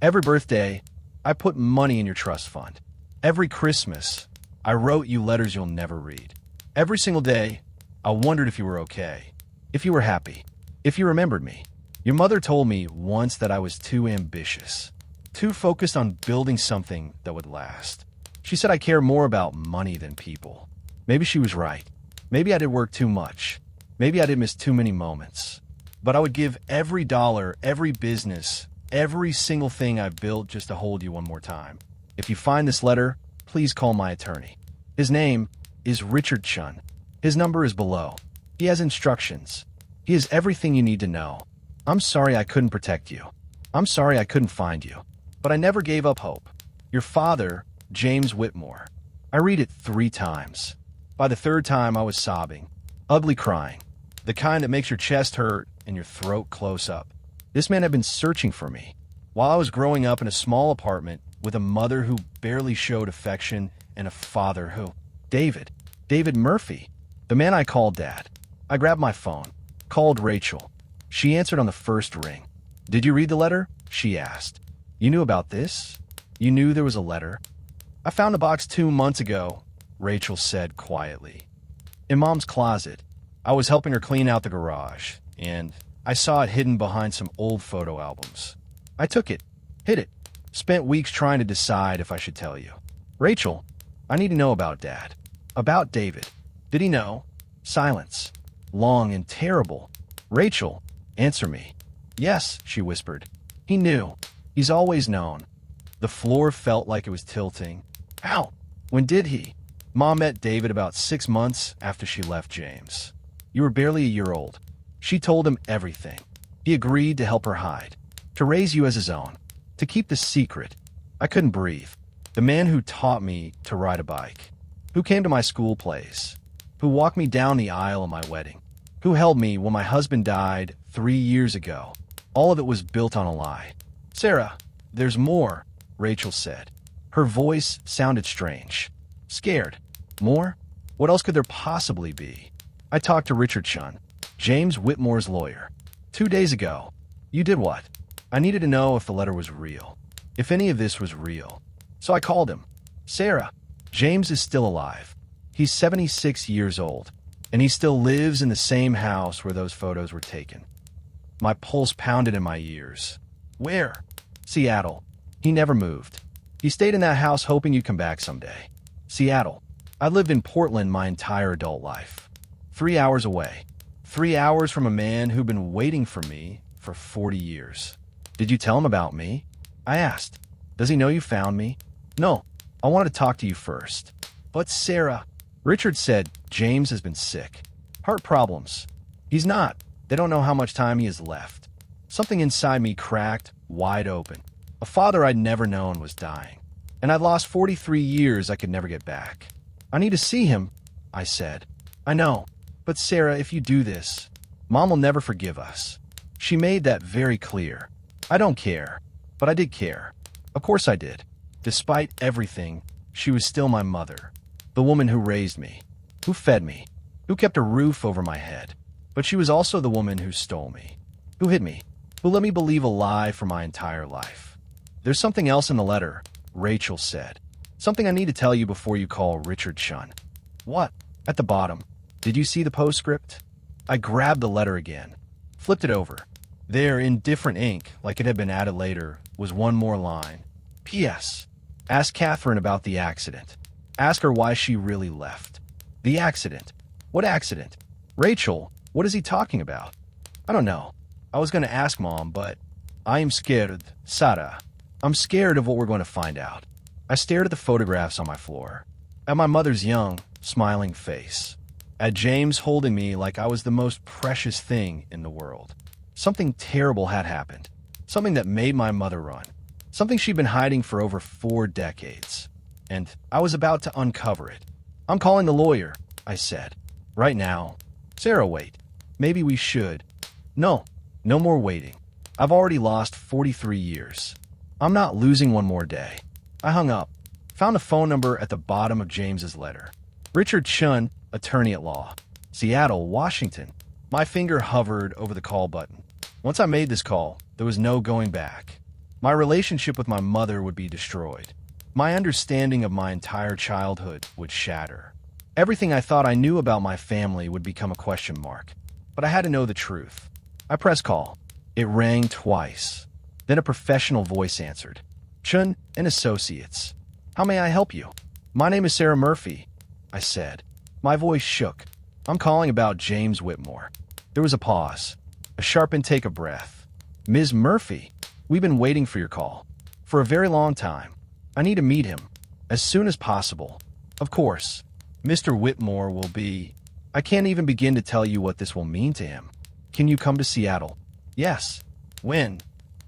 Speaker 1: Every birthday, I put money in your trust fund. Every Christmas, I wrote you letters you'll never read. Every single day, I wondered if you were okay, if you were happy, if you remembered me. Your mother told me once that I was too ambitious, too focused on building something that would last. She said I care more about money than people. Maybe she was right. Maybe I did work too much. Maybe I did miss too many moments. But I would give every dollar, every business, every single thing I've built just to hold you one more time. If you find this letter, please call my attorney. His name is Richard Chun. His number is below. He has instructions. He has everything you need to know. I'm sorry I couldn't protect you. I'm sorry I couldn't find you. But I never gave up hope. Your father, James Whitmore. I read it 3 times. By the 3rd time, I was sobbing, ugly crying, the kind that makes your chest hurt and your throat close up. This man had been searching for me while I was growing up in a small apartment with a mother who barely showed affection and a father who... David Murphy, the man I called Dad. I grabbed my phone, called Rachel. She answered on the first ring. "Did you read the letter?" she asked. "You knew about this? You knew there was a letter?" "I found the box 2 months ago," Rachel said quietly. "In Mom's closet. I was helping her clean out the garage, and I saw it hidden behind some old photo albums. I took it, hid it, spent weeks trying to decide if I should tell you." "Rachel, I need to know about Dad. About David. Did he know?" Silence. Long and terrible. "Rachel, answer me." "Yes," she whispered. "He knew. He's always known." The floor felt like it was tilting. "How? When did he?" "Mom met David about 6 months after she left James. You were barely a year old. She told him everything. He agreed to help her hide, to raise you as his own, to keep the secret. I couldn't breathe. The man who taught me to ride a bike, who came to my school plays, who walked me down the aisle at my wedding, who held me when my husband died 3 years ago. All of it was built on a lie." "Sarah, there's more," Rachel said. Her voice sounded strange. Scared. "More? What else could there possibly be?" "I talked to Richard Chun, James Whitmore's lawyer. 2 days ago." "You did what?" "I needed to know if the letter was real, if any of this was real. So I called him." "Sarah, James is still alive. He's 76 years old, and he still lives in the same house where those photos were taken." My pulse pounded in my ears. "Where?" "Seattle. He never moved. He stayed in that house hoping you'd come back someday." "Seattle. I lived in Portland my entire adult life. 3 hours away. 3 hours from a man who'd been waiting for me for 40 years. "Did you tell him about me?" I asked. "Does he know you found me?" No, I wanted to talk to you first. But Sarah, Richard said James has been sick. Heart problems. He's not. They don't know how much time he has left. Something inside me cracked, wide open. A father I'd never known was dying. And I'd lost 43 years I could never get back. I need to see him, I said. I know. But Sarah, if you do this, Mom will never forgive us. She made that very clear. I don't care. But I did care. Of course I did. Despite everything, she was still my mother. The woman who raised me. Who fed me. Who kept a roof over my head. But she was also the woman who stole me. Who hit me. Who let me believe a lie for my entire life. There's something else in the letter, Rachel said. Something I need to tell you before you call Richard Shun. What? At the bottom. Did you see the postscript? I grabbed the letter again. Flipped it over. There, in different ink, like it had been added later, was one more line. P.S. Ask Catherine about the accident. Ask her why she really left. The accident. What accident? Rachel, what is he talking about? I don't know. I was going to ask Mom, but I am scared, Sarah. I'm scared of what we're going to find out. I stared at the photographs on my floor. At my mother's young, smiling face. At James holding me like I was the most precious thing in the world. Something terrible had happened. Something that made my mother run. Something she'd been hiding for over 4 decades. And I was about to uncover it. I'm calling the lawyer, I said. Right now. Sarah, wait. Maybe we should. No more waiting. I've already lost 43 years. I'm not losing one more day. I hung up. Found a phone number at the bottom of James's letter. Richard Shun, attorney at law. Seattle, Washington. My finger hovered over the call button. Once I made this call, there was no going back. My relationship with my mother would be destroyed. My understanding of my entire childhood would shatter. Everything I thought I knew about my family would become a question mark. But I had to know the truth. I pressed call. It rang twice. Then a professional voice answered. Chun and Associates. How may I help you? My name is Sarah Murphy, I said. My voice shook. I'm calling about James Whitmore. There was a pause. A sharp intake of breath. Ms. Murphy, we've been waiting for your call. For a very long time. I need to meet him. As soon as possible. Of course. Mr. Whitmore will be... I can't even begin to tell you what this will mean to him. Can you come to Seattle? Yes. When?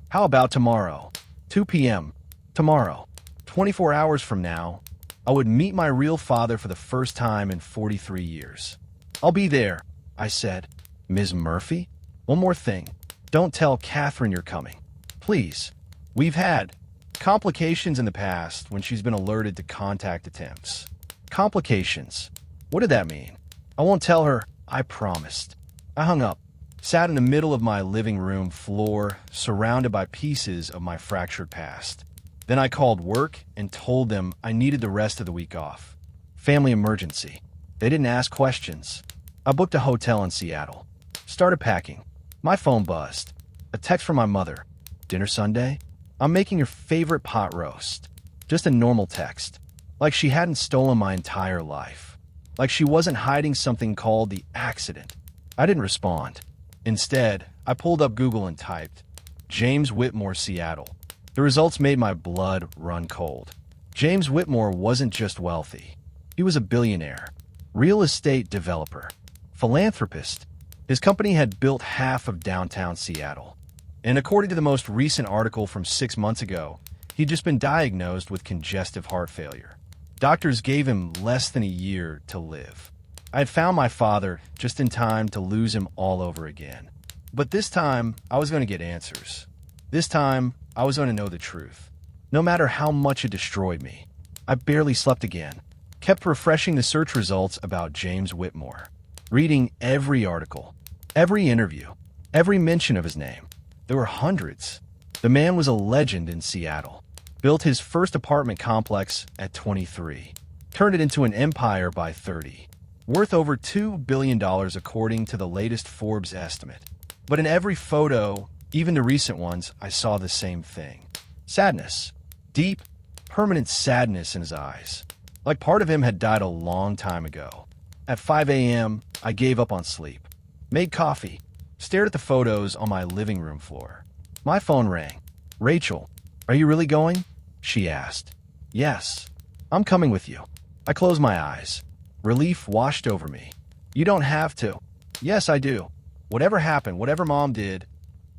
Speaker 1: How about tomorrow? 2 p.m. Tomorrow. 24 hours from now. I would meet my real father for the first time in 43 years. I'll be there, I said. Ms. Murphy? One more thing. Don't tell Catherine you're coming. Please. We've had complications in the past when she's been alerted to contact attempts. Complications. What did that mean? I won't tell her. I promised. I hung up. Sat in the middle of my living room floor, surrounded by pieces of my fractured past. Then I called work and told them I needed the rest of the week off. Family emergency. They didn't ask questions. I booked a hotel in Seattle. Started packing. My phone buzzed. A text from my mother. Dinner Sunday? I'm making your favorite pot roast. Just a normal text. Like she hadn't stolen my entire life. Like she wasn't hiding something called the accident. I didn't respond. Instead, I pulled up Google and typed, James Whitmore, Seattle. The results made my blood run cold. James Whitmore wasn't just wealthy. He was a billionaire, real estate developer, philanthropist. His company had built half of downtown Seattle. And according to the most recent article from 6 months ago, he'd just been diagnosed with congestive heart failure. Doctors gave him less than a year to live. I had found my father just in time to lose him all over again. But this time, I was going to get answers. This time, I was going to know the truth. No matter how much it destroyed me. I barely slept again. Kept refreshing the search results about James Whitmore. Reading every article, every interview, every mention of his name. There were hundreds. The man was a legend in Seattle. Built his first apartment complex at 23. Turned it into an empire by 30. Worth over $2 billion according to the latest Forbes estimate. But in every photo, even the recent ones, I saw the same thing. Sadness. Deep, permanent sadness in his eyes. Like part of him had died a long time ago. At 5 a.m., I gave up on sleep. Made coffee. Stared at the photos on my living room floor. My phone rang. Rachel, are you really going? She asked. Yes. I'm coming with you. I closed my eyes. Relief washed over me. You don't have to. Yes, I do. Whatever happened, whatever Mom did,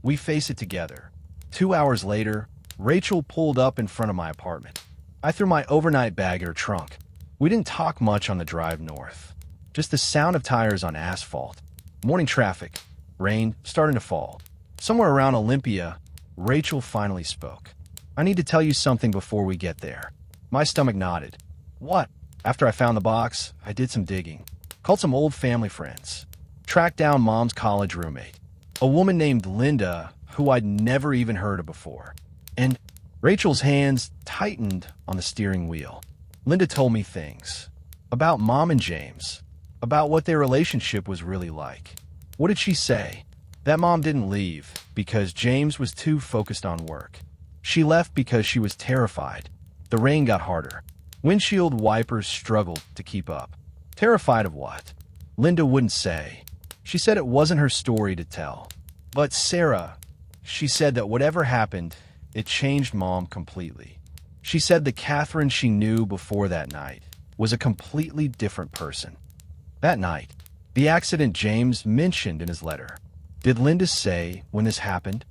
Speaker 1: we face it together. 2 hours later, Rachel pulled up in front of my apartment. I threw my overnight bag in her trunk. We didn't talk much on the drive north. Just the sound of tires on asphalt. Morning traffic. Rain starting to fall. Somewhere around Olympia, Rachel finally spoke. I need to tell you something before we get there. My stomach nodded. What? After I found the box, I did some digging. Called some old family friends. Tracked down Mom's college roommate. A woman named Linda, who I'd never even heard of before. And Rachel's hands tightened on the steering wheel. Linda told me things. About Mom and James. About what their relationship was really like. What did she say? That Mom didn't leave because James was too focused on work. She left because she was terrified. The rain got harder. Windshield wipers struggled to keep up. Terrified of what? Linda wouldn't say. She said it wasn't her story to tell. But Sarah, she said that whatever happened, it changed Mom completely. She said the Catherine she knew before that night was a completely different person. That night, the accident James mentioned in his letter. Did Linda say when this happened?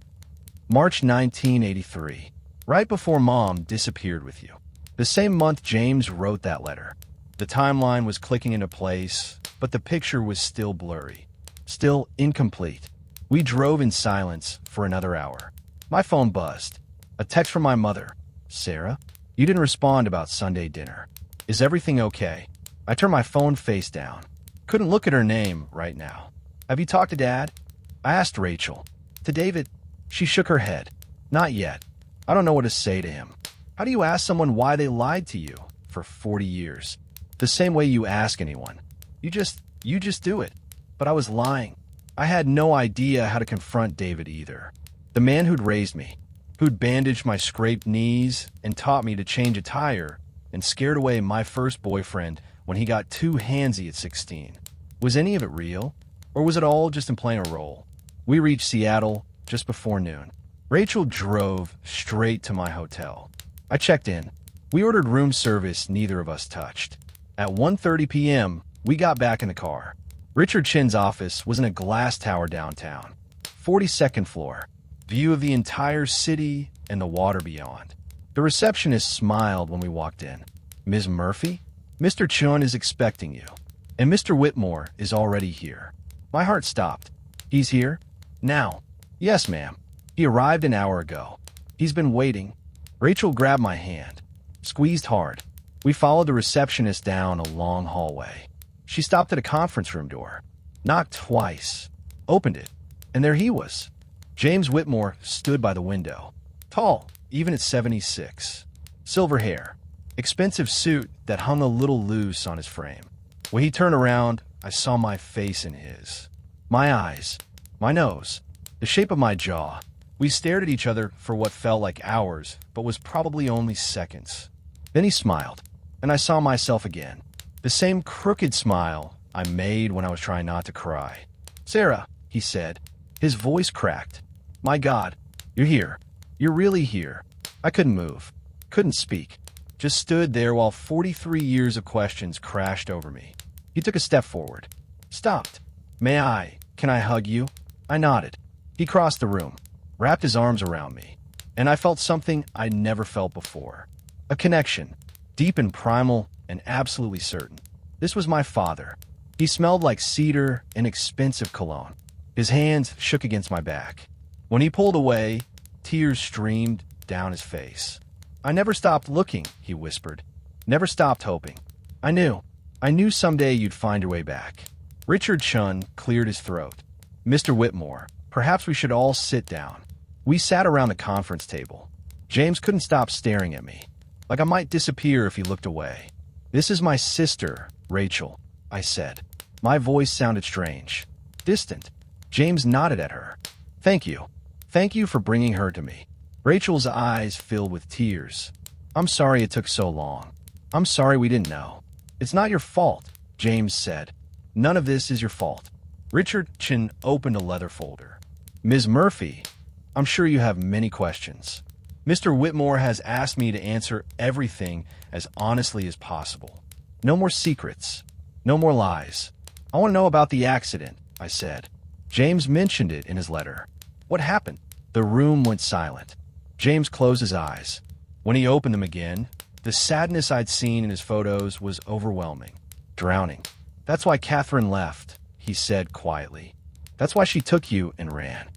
Speaker 1: March 1983, right before Mom disappeared with you. The same month James wrote that letter. The timeline was clicking into place, but the picture was still blurry, still incomplete. We drove in silence for another hour. My phone buzzed. A text from my mother. Sarah, you didn't respond about Sunday dinner. Is everything okay? I turned my phone face down. Couldn't look at her name right now. Have you talked to Dad? I asked Rachel. To David? She shook her head. Not yet. I don't know what to say to him. How do you ask someone why they lied to you for 40 years? The same way you ask anyone. You just do it. But I was lying. I had no idea how to confront David either. The man who'd raised me, who'd bandaged my scraped knees and taught me to change a tire and scared away my first boyfriend when he got too handsy at 16. Was any of it real? Or was it all just him playing a role? We reached Seattle just before noon. Rachel drove straight to my hotel. I checked in. We ordered room service neither of us touched. At 1:30 p.m., we got back in the car. Richard Chin's office was in a glass tower downtown. 42nd floor. View of the entire city and the water beyond. The receptionist smiled when we walked in. Ms. Murphy? Mr. Chun is expecting you. And Mr. Whitmore is already here. My heart stopped. He's here? Now? Yes, ma'am. He arrived an hour ago. He's been waiting. Rachel grabbed my hand. Squeezed hard. We followed the receptionist down a long hallway. She stopped at a conference room door. Knocked twice. Opened it. And there he was. James Whitmore stood by the window. Tall, even at 76. Silver hair. Expensive suit that hung a little loose on his frame. When he turned around, I saw my face in his. My eyes. My nose. The shape of my jaw. We stared at each other for what felt like hours, but was probably only seconds. Then he smiled, and I saw myself again. The same crooked smile I made when I was trying not to cry. Sarah, he said. His voice cracked. My God, you're here. You're really here. I couldn't move. Couldn't speak. Just stood there while 43 years of questions crashed over me. He took a step forward. Stopped. May I? Can I hug you? I nodded. He crossed the room, wrapped his arms around me, and I felt something I'd never felt before. A connection, deep and primal and absolutely certain. This was my father. He smelled like cedar and expensive cologne. His hands shook against my back. When he pulled away, tears streamed down his face. I never stopped looking, he whispered. Never stopped hoping. I knew someday you'd find your way back. Richard Chun cleared his throat. Mr. Whitmore, perhaps we should all sit down. We sat around the conference table. James couldn't stop staring at me, like I might disappear if he looked away. This is my sister, Rachel, I said. My voice sounded strange, distant. James nodded at her. Thank you. Thank you for bringing her to me. Rachel's eyes filled with tears. I'm sorry it took so long. I'm sorry we didn't know. It's not your fault, James said. None of this is your fault. Richard Chin opened a leather folder. Ms. Murphy, I'm sure you have many questions. Mr. Whitmore has asked me to answer everything as honestly as possible. No more secrets. No more lies. I want to know about the accident, I said. James mentioned it in his letter. What happened? The room went silent. James closed his eyes. When he opened them again, the sadness I'd seen in his photos was overwhelming. Drowning. That's why Catherine left, he said quietly. That's why she took you and ran.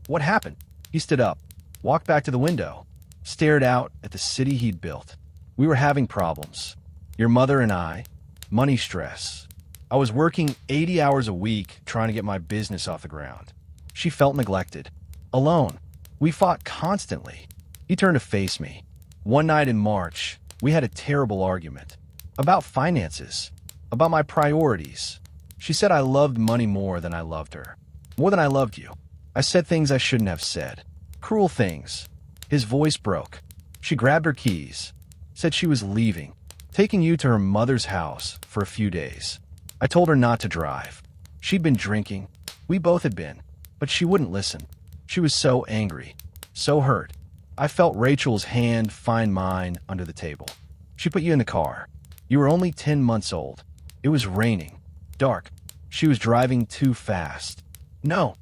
Speaker 1: What happened? He stood up, walked back to the window, stared out at the city he'd built. We were having problems. Your mother and I, money stress. I was working 80 hours a week trying to get my business off the ground. She felt neglected, alone. We fought constantly. He turned to face me. One night in March, we had a terrible argument. About finances. About my priorities. She said I loved money more than I loved her. More than I loved you. I said things I shouldn't have said. Cruel things. His voice broke. She grabbed her keys. Said she was leaving. Taking you to her mother's house for a few days. I told her not to drive. She'd been drinking. We both had been. But she wouldn't listen. She was so angry. So hurt. I felt Rachel's hand find mine under the table. She put you in the car. You were only 10 months old. It was raining. Dark. She was driving too fast. No,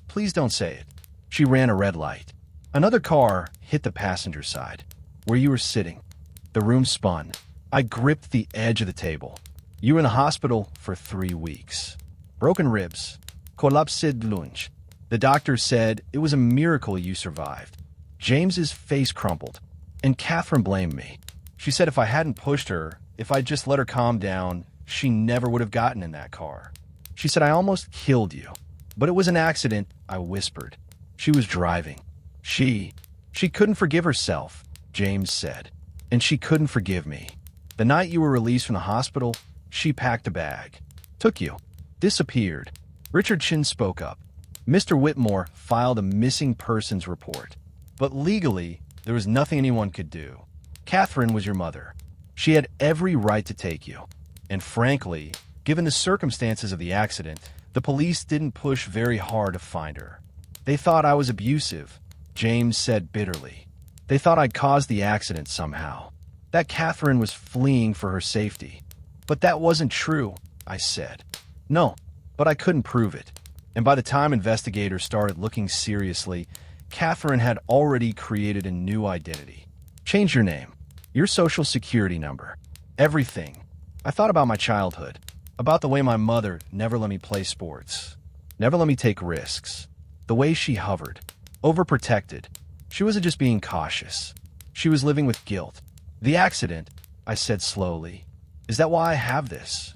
Speaker 1: please don't say it. She ran a red light. Another car hit the passenger side, where you were sitting. The room spun. I gripped the edge of the table. You were in the hospital for 3 weeks. Broken ribs. Collapsed lunge. The doctor said it was a miracle you survived. James's face crumpled, and Catherine blamed me. She said if I hadn't pushed her, if I'd just let her calm down, she never would have gotten in that car. She said I almost killed you. But it was an accident, I whispered. She was driving. She couldn't forgive herself, James said. And she couldn't forgive me. The night you were released from the hospital, she packed a bag. Took you. Disappeared. Richard Chin spoke up. Mr. Whitmore filed a missing persons report. But legally, there was nothing anyone could do. Catherine was your mother. She had every right to take you. And frankly, given the circumstances of the accident, the police didn't push very hard to find her. They thought I was abusive, James said bitterly. They thought I'd caused the accident somehow. That Catherine was fleeing for her safety. But that wasn't true, I said. No, but I couldn't prove it. And by the time investigators started looking seriously, Catherine had already created a new identity. Change your name, your social security number, everything. I thought about my childhood, about the way my mother never let me play sports, never let me take risks, the way she hovered, overprotected. She wasn't just being cautious. She was living with guilt. The accident, I said slowly. Is that why I have this?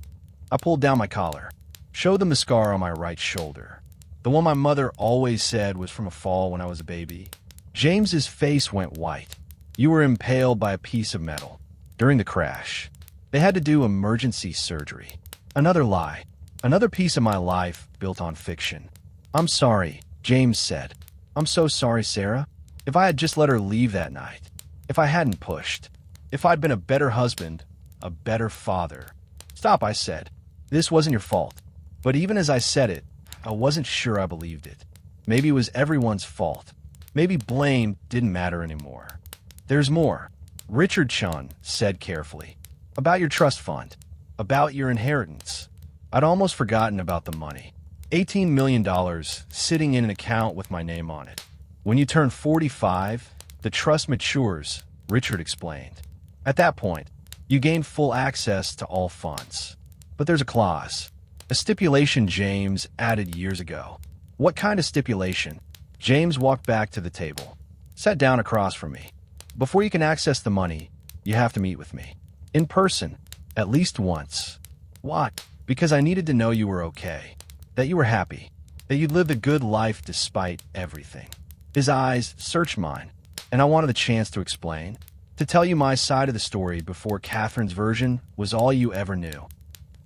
Speaker 1: I pulled down my collar, showed them the scar on my right shoulder. The one my mother always said was from a fall when I was a baby. James's face went white. You were impaled by a piece of metal. During the crash, they had to do emergency surgery. Another lie. Another piece of my life built on fiction. I'm sorry, James said. I'm so sorry, Sarah. If I had just let her leave that night. If I hadn't pushed. If I'd been a better husband, a better father. Stop, I said. This wasn't your fault. But even as I said it, I wasn't sure I believed it. Maybe it was everyone's fault. Maybe blame didn't matter anymore. There's more, Richard Chun said carefully. About your trust fund. About your inheritance. I'd almost forgotten about the money. $18 million sitting in an account with my name on it. When you turn 45, the trust matures, Richard explained. At that point, you gain full access to all funds. But there's a clause. A stipulation James added years ago. What kind of stipulation? James walked back to the table, sat down across from me. Before you can access the money, you have to meet with me. In person, at least once. Why? Because I needed to know you were okay, that you were happy, that you'd lived a good life despite everything. His eyes searched mine, and I wanted the chance to explain, to tell you my side of the story before Catherine's version was all you ever knew.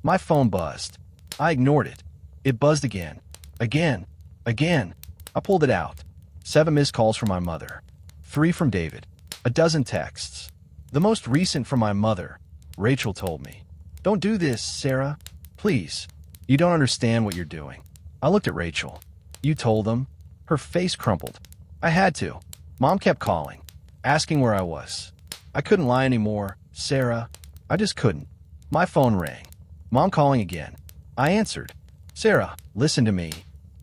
Speaker 1: My phone buzzed. I ignored it. It buzzed again. Again. I pulled it out. 7 missed calls from my mother. 3 from David. A dozen texts. The most recent from my mother. Rachel told me, "Don't do this, Sarah. Please. You don't understand what you're doing." I looked at Rachel. You told them. Her face crumpled. I had to. Mom kept calling. asking where I was. I couldn't lie anymore, Sarah. I just couldn't. My phone rang. Mom calling again. I answered. Sarah, listen to me.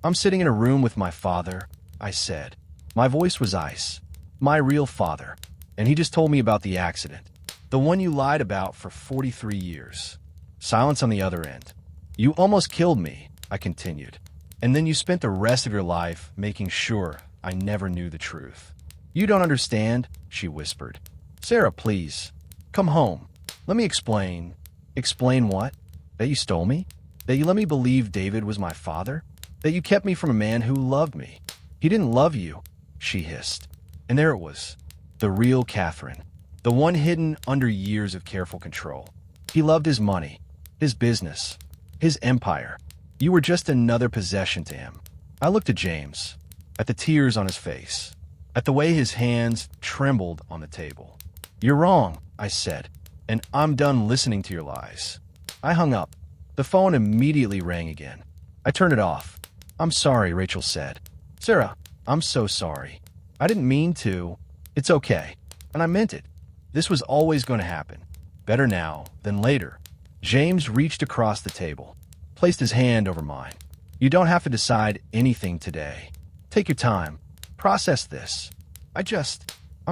Speaker 1: I'm sitting in a room with my father, I said. My voice was ice. My real father. And he just told me about the accident. The one you lied about for 43 years. Silence on the other end. You almost killed me, I continued. And then you spent the rest of your life making sure I never knew the truth. You don't understand, she whispered. Sarah, please. Come home. Let me explain. Explain what? That you stole me? That you let me believe David was my father? That you kept me from a man who loved me? He didn't love you, she hissed. And there it was. The real Catherine. The one hidden under years of careful control. He loved his money, his business, his empire. You were just another possession to him. I looked at James, at the tears on his face, at the way his hands trembled on the table. You're wrong, I said, and I'm done listening to your lies. I hung up. The phone immediately rang again. I turned it off. I'm sorry, Rachel said. Sarah, I'm so sorry. I didn't mean to. It's okay. And I meant it. This was always going to happen. Better now than later. James reached across the table, placed his hand over mine. You don't have to decide anything today. Take your time. Process this. I'm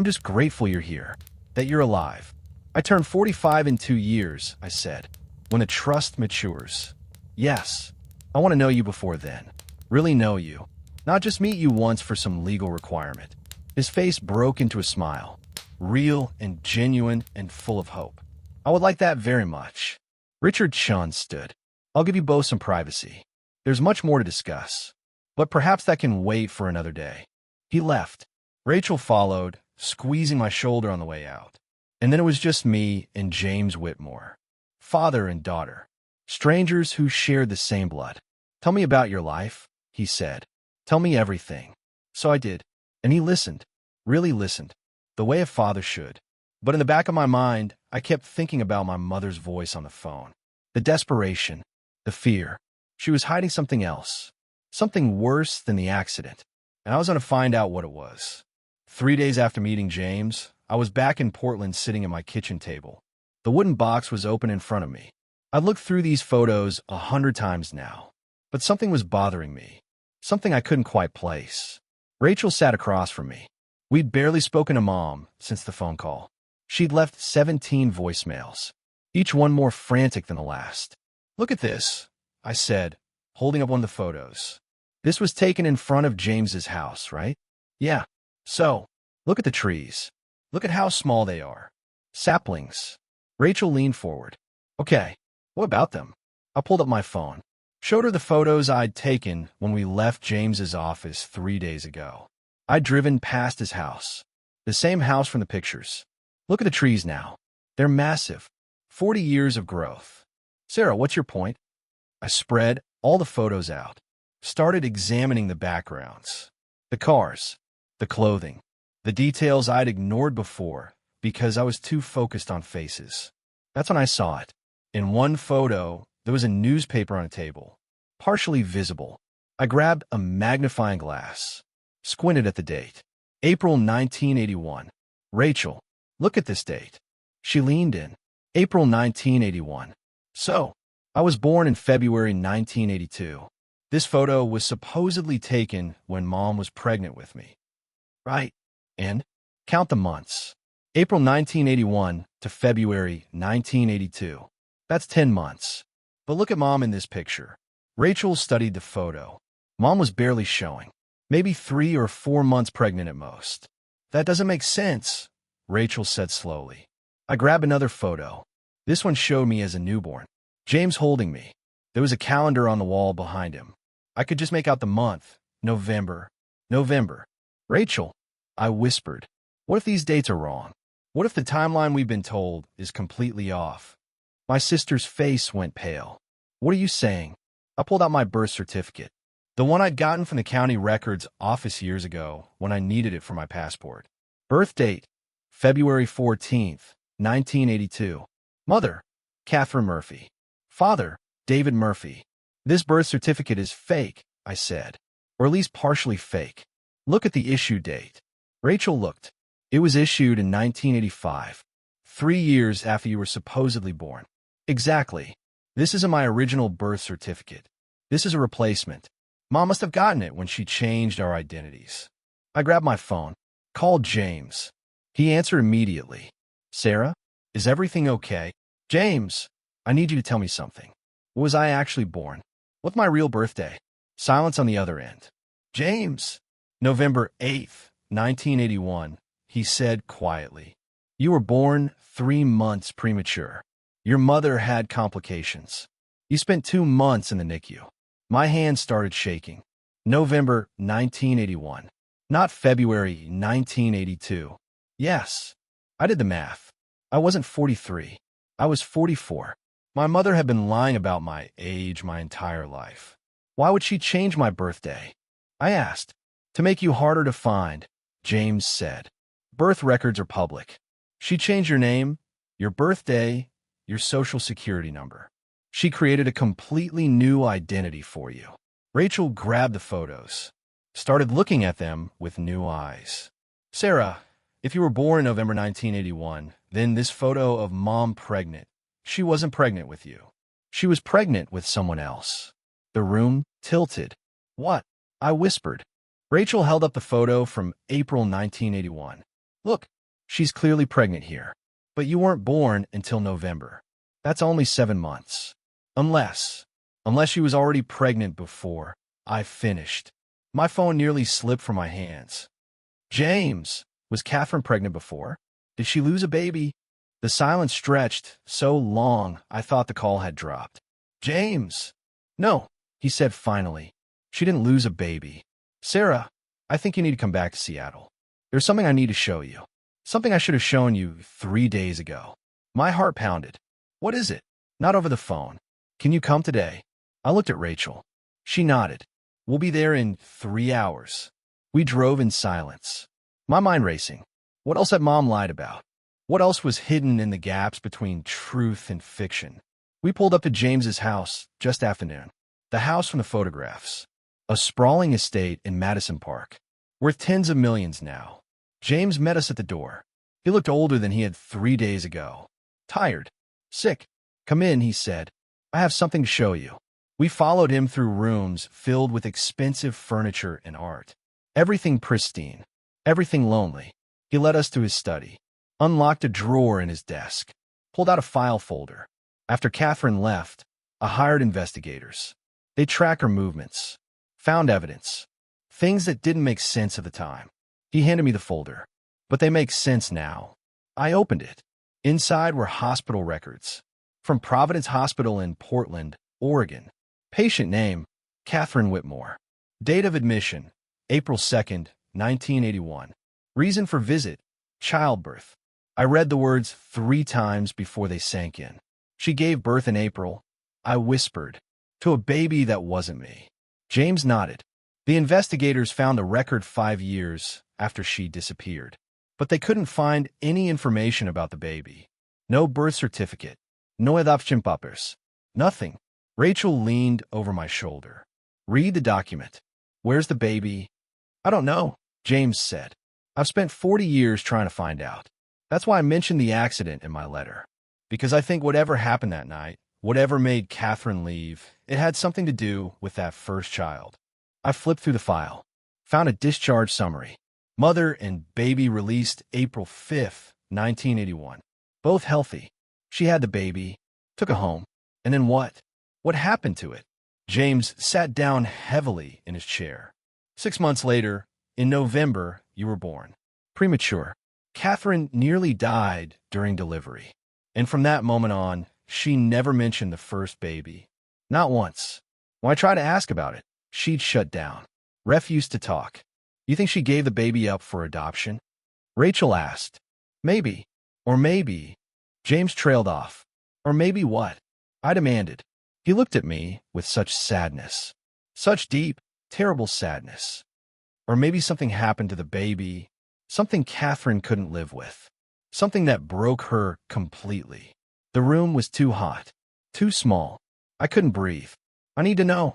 Speaker 1: just grateful you're here, that you're alive. I turned 45 in 2 years, I said, when the trust matures. Yes, I want to know you before then. Really know you. Not just meet you once for some legal requirement. His face broke into a smile, real and genuine and full of hope. I would like that very much. Richard Chun stood. I'll give you both some privacy. There's much more to discuss, but perhaps that can wait for another day. He left. Rachel followed, squeezing my shoulder on the way out. And then it was just me and James Whitmore, father and daughter, strangers who shared the same blood. Tell me about your life, he said. Tell me everything. So I did. And he listened, really listened, the way a father should. But in the back of my mind, I kept thinking about my mother's voice on the phone. The desperation, the fear. She was hiding something else, something worse than the accident. And I was going to find out what it was. 3 days after meeting James, I was back in Portland sitting at my kitchen table. The wooden box was open in front of me. I'd looked through these photos 100 times now, but something was bothering me, something I couldn't quite place. Rachel sat across from me. We'd barely spoken to Mom since the phone call. She'd left 17 voicemails, each one more frantic than the last. Look at this, I said, holding up one of the photos. This was taken in front of James's house, right? Yeah. So, look at the trees. Look at how small they are. Saplings. Rachel leaned forward. Okay, what about them? I pulled up my phone, showed her the photos I'd taken when we left James's office 3 days ago. I'd driven past his house, the same house from the pictures. Look at the trees now. They're massive. 40 years of growth. Sarah, what's your point? I spread all the photos out, started examining the backgrounds, the cars, the clothing, the details I'd ignored before because I was too focused on faces. That's when I saw it. In one photo, there was a newspaper on a table, partially visible. I grabbed a magnifying glass, squinted at the date. April 1981. Rachel, look at this date. She leaned in. April 1981. So, I was born in February 1982. This photo was supposedly taken when Mom was pregnant with me. Right. And count the months. April 1981 to February 1982. That's 10 months. But look at Mom in this picture. Rachel studied the photo. Mom was barely showing. Maybe 3 or 4 months pregnant at most. That doesn't make sense, Rachel said slowly. I grabbed another photo. This one showed me as a newborn. James holding me. There was a calendar on the wall behind him. I could just make out the month. November. Rachel, I whispered. What if these dates are wrong? What if the timeline we've been told is completely off? My sister's face went pale. What are you saying? I pulled out my birth certificate. The one I'd gotten from the county records office years ago when I needed it for my passport. Birth date, February 14th, 1982. Mother, Catherine Murphy. Father, David Murphy. This birth certificate is fake, I said. Or at least partially fake. Look at the issue date. Rachel looked. It was issued in 1985, 3 years after you were supposedly born. Exactly. This isn't my original birth certificate. This is a replacement. Mom must have gotten it when she changed our identities. I grabbed my phone, called James. He answered immediately. Sarah, is everything okay? James, I need you to tell me something. Was I actually born? What's my real birthday? Silence on the other end. James, November 8th, 1981, he said quietly. You were born 3 months premature. Your mother had complications. You spent 2 months in the NICU. My hand started shaking. November 1981, not February 1982. Yes, I did the math. I wasn't 43. I was 44. My mother had been lying about my age my entire life. Why would she change my birthday? I asked. To make you harder to find, James said. Birth records are public. She changed your name, your birthday, your social security number. She created a completely new identity for you. Rachel grabbed the photos, started looking at them with new eyes. Sarah, if you were born in November 1981, then this photo of mom pregnant, she wasn't pregnant with you. She was pregnant with someone else. The room tilted. What? I whispered. Rachel held up the photo from April 1981. Look, she's clearly pregnant here. But you weren't born until November. That's only 7 months. Unless she was already pregnant before I finished. My phone nearly slipped from my hands. James, was Catherine pregnant before? Did she lose a baby? The silence stretched so long I thought the call had dropped. James! No, he said finally. She didn't lose a baby. Sarah, I think you need to come back to Seattle. There's something I need to show you. Something I should have shown you 3 days ago. My heart pounded. What is it? Not over the phone. Can you come today? I looked at Rachel. She nodded. We'll be there in 3 hours. We drove in silence. My mind racing. What else had Mom lied about? What else was hidden in the gaps between truth and fiction? We pulled up to James's house just after noon. The house from the photographs. A sprawling estate in Madison Park. Worth tens of millions now. James met us at the door. He looked older than he had 3 days ago. Tired. Sick. Come in, he said. I have something to show you. We followed him through rooms filled with expensive furniture and art. Everything pristine. Everything lonely. He led us to his study. Unlocked a drawer in his desk. Pulled out a file folder. After Catherine left, I hired investigators. They track her movements. Found evidence. Things that didn't make sense at the time. He handed me the folder. But they make sense now. I opened it. Inside were hospital records. From Providence Hospital in Portland, Oregon. Patient name, Catherine Whitmore. Date of admission, April 2nd, 1981. Reason for visit, childbirth. I read the words 3 times before they sank in. She gave birth in April. I whispered. To a baby that wasn't me. James nodded. The investigators found a record 5 years after she disappeared. But they couldn't find any information about the baby. No birth certificate. No adoption papers. Nothing. Rachel leaned over my shoulder. Read the document. Where's the baby? I don't know, James said. I've spent 40 years trying to find out. That's why I mentioned the accident in my letter. Because I think whatever happened that night, whatever made Catherine leave, it had something to do with that first child. I flipped through the file. Found a discharge summary. Mother and baby released April 5th, 1981. Both healthy. She had the baby, took it home. And then what? What happened to it? James sat down heavily in his chair. 6 months later, in November, you were born. Premature. Catherine nearly died during delivery. And from that moment on, she never mentioned the first baby. Not once. When I tried to ask about it, she'd shut down. Refused to talk. You think she gave the baby up for adoption? Rachel asked. Maybe. Or maybe. James trailed off. Or maybe what? I demanded. He looked at me with such sadness. Such deep, terrible sadness. Or maybe something happened to the baby. Something Catherine couldn't live with. Something that broke her completely. The room was too hot. Too small. I couldn't breathe. I need to know,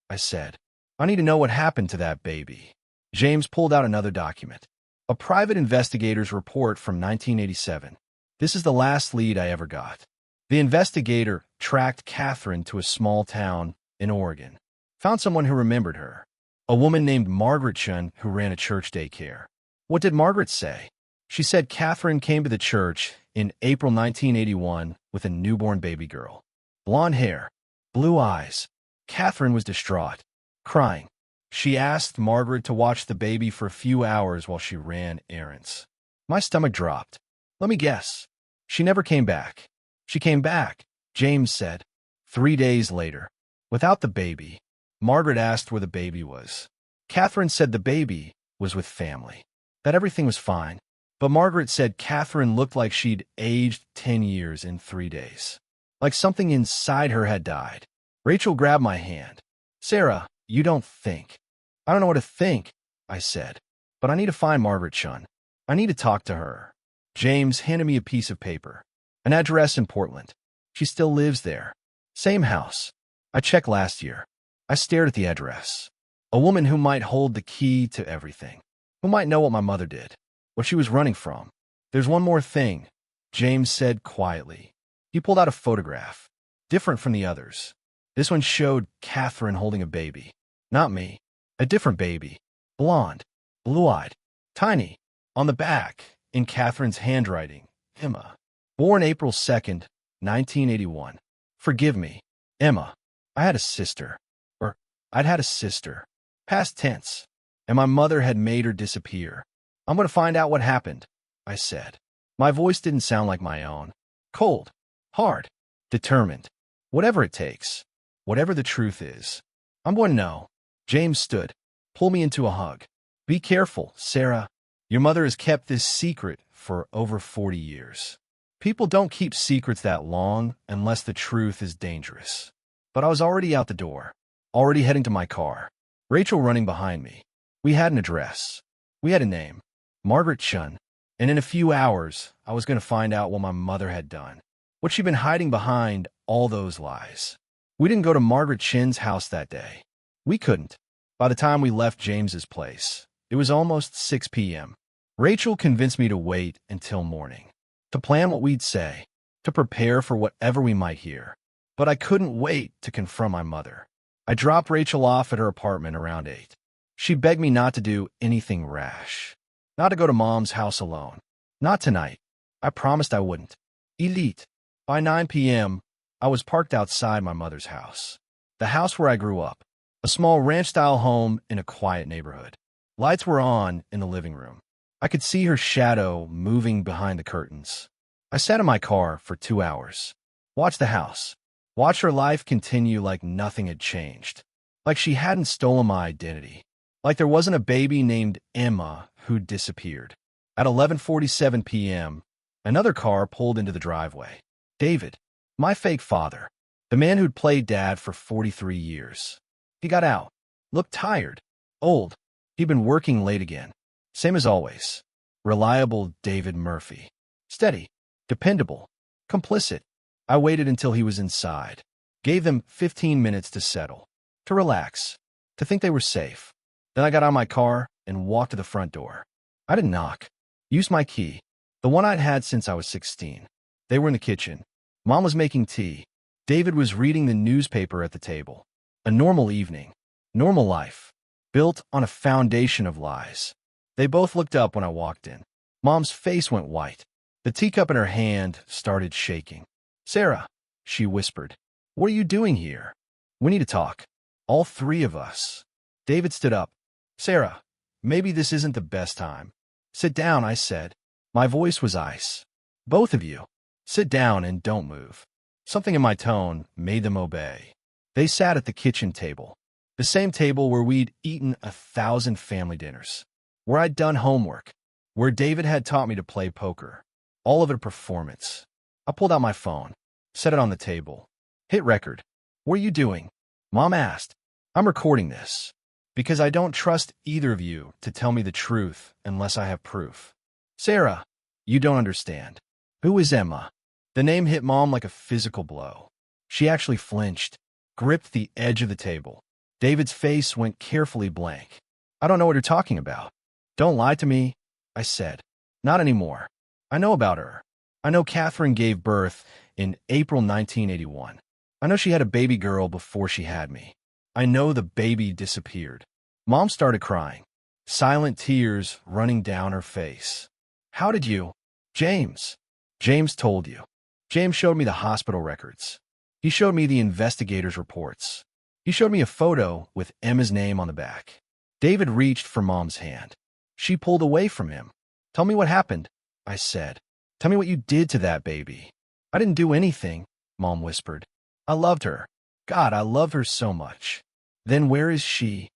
Speaker 1: I said. I need to know what happened to that baby. James pulled out another document. A private investigator's report from 1987. This is the last lead I ever got. The investigator tracked Catherine to a small town in Oregon. Found someone who remembered her. A woman named Margaret Chun who ran a church daycare. What did Margaret say? She said Catherine came to the church in April 1981 with a newborn baby girl. Blonde hair, blue eyes. Catherine was distraught, crying. She asked Margaret to watch the baby for a few hours while she ran errands. My stomach dropped. Let me guess. She never came back. She came back, James said. 3 days later. Without the baby. Margaret asked where the baby was. Catherine said the baby was with family. That everything was fine. But Margaret said Catherine looked like she'd aged 10 years in 3 days. Like something inside her had died. Rachel grabbed my hand. Sarah, you don't think. I don't know what to think, I said. But I need to find Margaret Chun. I need to talk to her. James handed me a piece of paper. An address in Portland. She still lives there. Same house. I checked last year. I stared at the address. A woman who might hold the key to everything. Who might know what my mother did. What she was running from. There's one more thing, James said quietly. He pulled out a photograph. Different from the others. This one showed Catherine holding a baby. Not me. A different baby. Blonde. Blue-eyed. Tiny. On the back, in Catherine's handwriting, Emma. Born April 2nd, 1981. Forgive me, Emma. I had a sister. Or, I'd had a sister. Past tense. And my mother had made her disappear. I'm going to find out what happened, I said. My voice didn't sound like my own. Cold. Hard. Determined. Whatever it takes. Whatever the truth is. I'm going to know. James stood. Pulled me into a hug. Be careful, Sarah. Your mother has kept this secret for over 40 years. People don't keep secrets that long unless the truth is dangerous. But I was already out the door. Already heading to my car. Rachel running behind me. We had an address. We had a name. Margaret Chun. And in a few hours, I was going to find out what my mother had done. What she'd been hiding behind all those lies. We didn't go to Margaret Chun's house that day. We couldn't. By the time we left James's place, it was almost 6 p.m. Rachel convinced me to wait until morning. To plan what we'd say. To prepare for whatever we might hear. But I couldn't wait to confront my mother. I dropped Rachel off at her apartment around 8. She begged me not to do anything rash. Not to go to Mom's house alone. Not tonight. I promised I wouldn't. Elite. By 9 p.m., I was parked outside my mother's house. The house where I grew up. A small ranch-style home in a quiet neighborhood. Lights were on in the living room. I could see her shadow moving behind the curtains. I sat in my car for 2 hours. Watched the house. Watched her life continue like nothing had changed. Like she hadn't stolen my identity. Like there wasn't a baby named Emma who'd disappeared. At 11:47 p.m., another car pulled into the driveway. David, my fake father, the man who'd played dad for 43 years. He got out. Looked tired. Old. He'd been working late again. Same as always. Reliable David Murphy. Steady. Dependable. Complicit. I waited until he was inside. Gave them 15 minutes to settle. To relax. To think they were safe. Then I got out of my car and walked to the front door. I didn't knock. Used my key. The one I'd had since I was 16. They were in the kitchen. Mom was making tea. David was reading the newspaper at the table. A normal evening. Normal life. Built on a foundation of lies. They both looked up when I walked in. Mom's face went white. The teacup in her hand started shaking. Sarah, she whispered. What are you doing here? We need to talk. All three of us. David stood up. Sarah, maybe this isn't the best time. Sit down, I said. My voice was ice. Both of you. Sit down and don't move. Something in my tone made them obey. They sat at the kitchen table. The same table where we'd eaten 1,000 family dinners. Where I'd done homework. Where David had taught me to play poker. All of it a performance. I pulled out my phone. Set it on the table. Hit record. What are you doing? Mom asked. I'm recording this. Because I don't trust either of you to tell me the truth unless I have proof. Sarah, you don't understand. Who is Emma? The name hit Mom like a physical blow. She actually flinched. Gripped the edge of the table. David's face went carefully blank. I don't know what you're talking about. Don't lie to me. I said. Not anymore. I know about her. I know Catherine gave birth in April 1981. I know she had a baby girl before she had me. I know the baby disappeared. Mom started crying, silent tears running down her face. How did you? James. James told you. James showed me the hospital records. He showed me the investigators' reports. He showed me a photo with Emma's name on the back. David reached for Mom's hand. She pulled away from him. Tell me what happened, I said. Tell me what you did to that baby. I didn't do anything, Mom whispered. I loved her. God, I love her so much. Then where is she?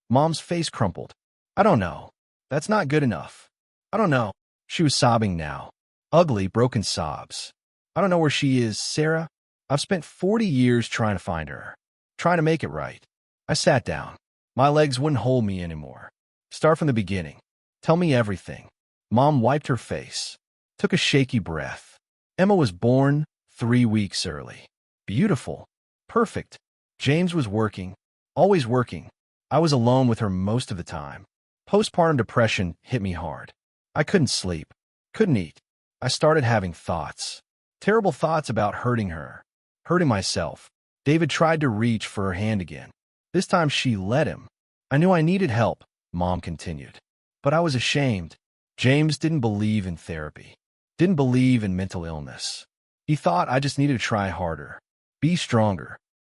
Speaker 1: Mom's face crumpled. I don't know. That's not good enough. I don't know. She was sobbing now. Ugly, broken sobs. I don't know where she is, Sarah. I've spent 40 years trying to find her. Trying to make it right. I sat down. My legs wouldn't hold me anymore. Start from the beginning. Tell me everything. Mom wiped her face. Took a shaky breath. Emma was born 3 weeks early. Beautiful. Perfect. James was working. Always working. I was alone with her most of the time. Postpartum depression hit me hard. I couldn't sleep. Couldn't eat. I started having thoughts. Terrible thoughts about hurting her. Hurting myself. David tried to reach for her hand again. This time she let him. I knew I needed help, Mom continued. But I was ashamed. James didn't believe in therapy. Didn't believe in mental illness. He thought I just needed to try harder. Be stronger.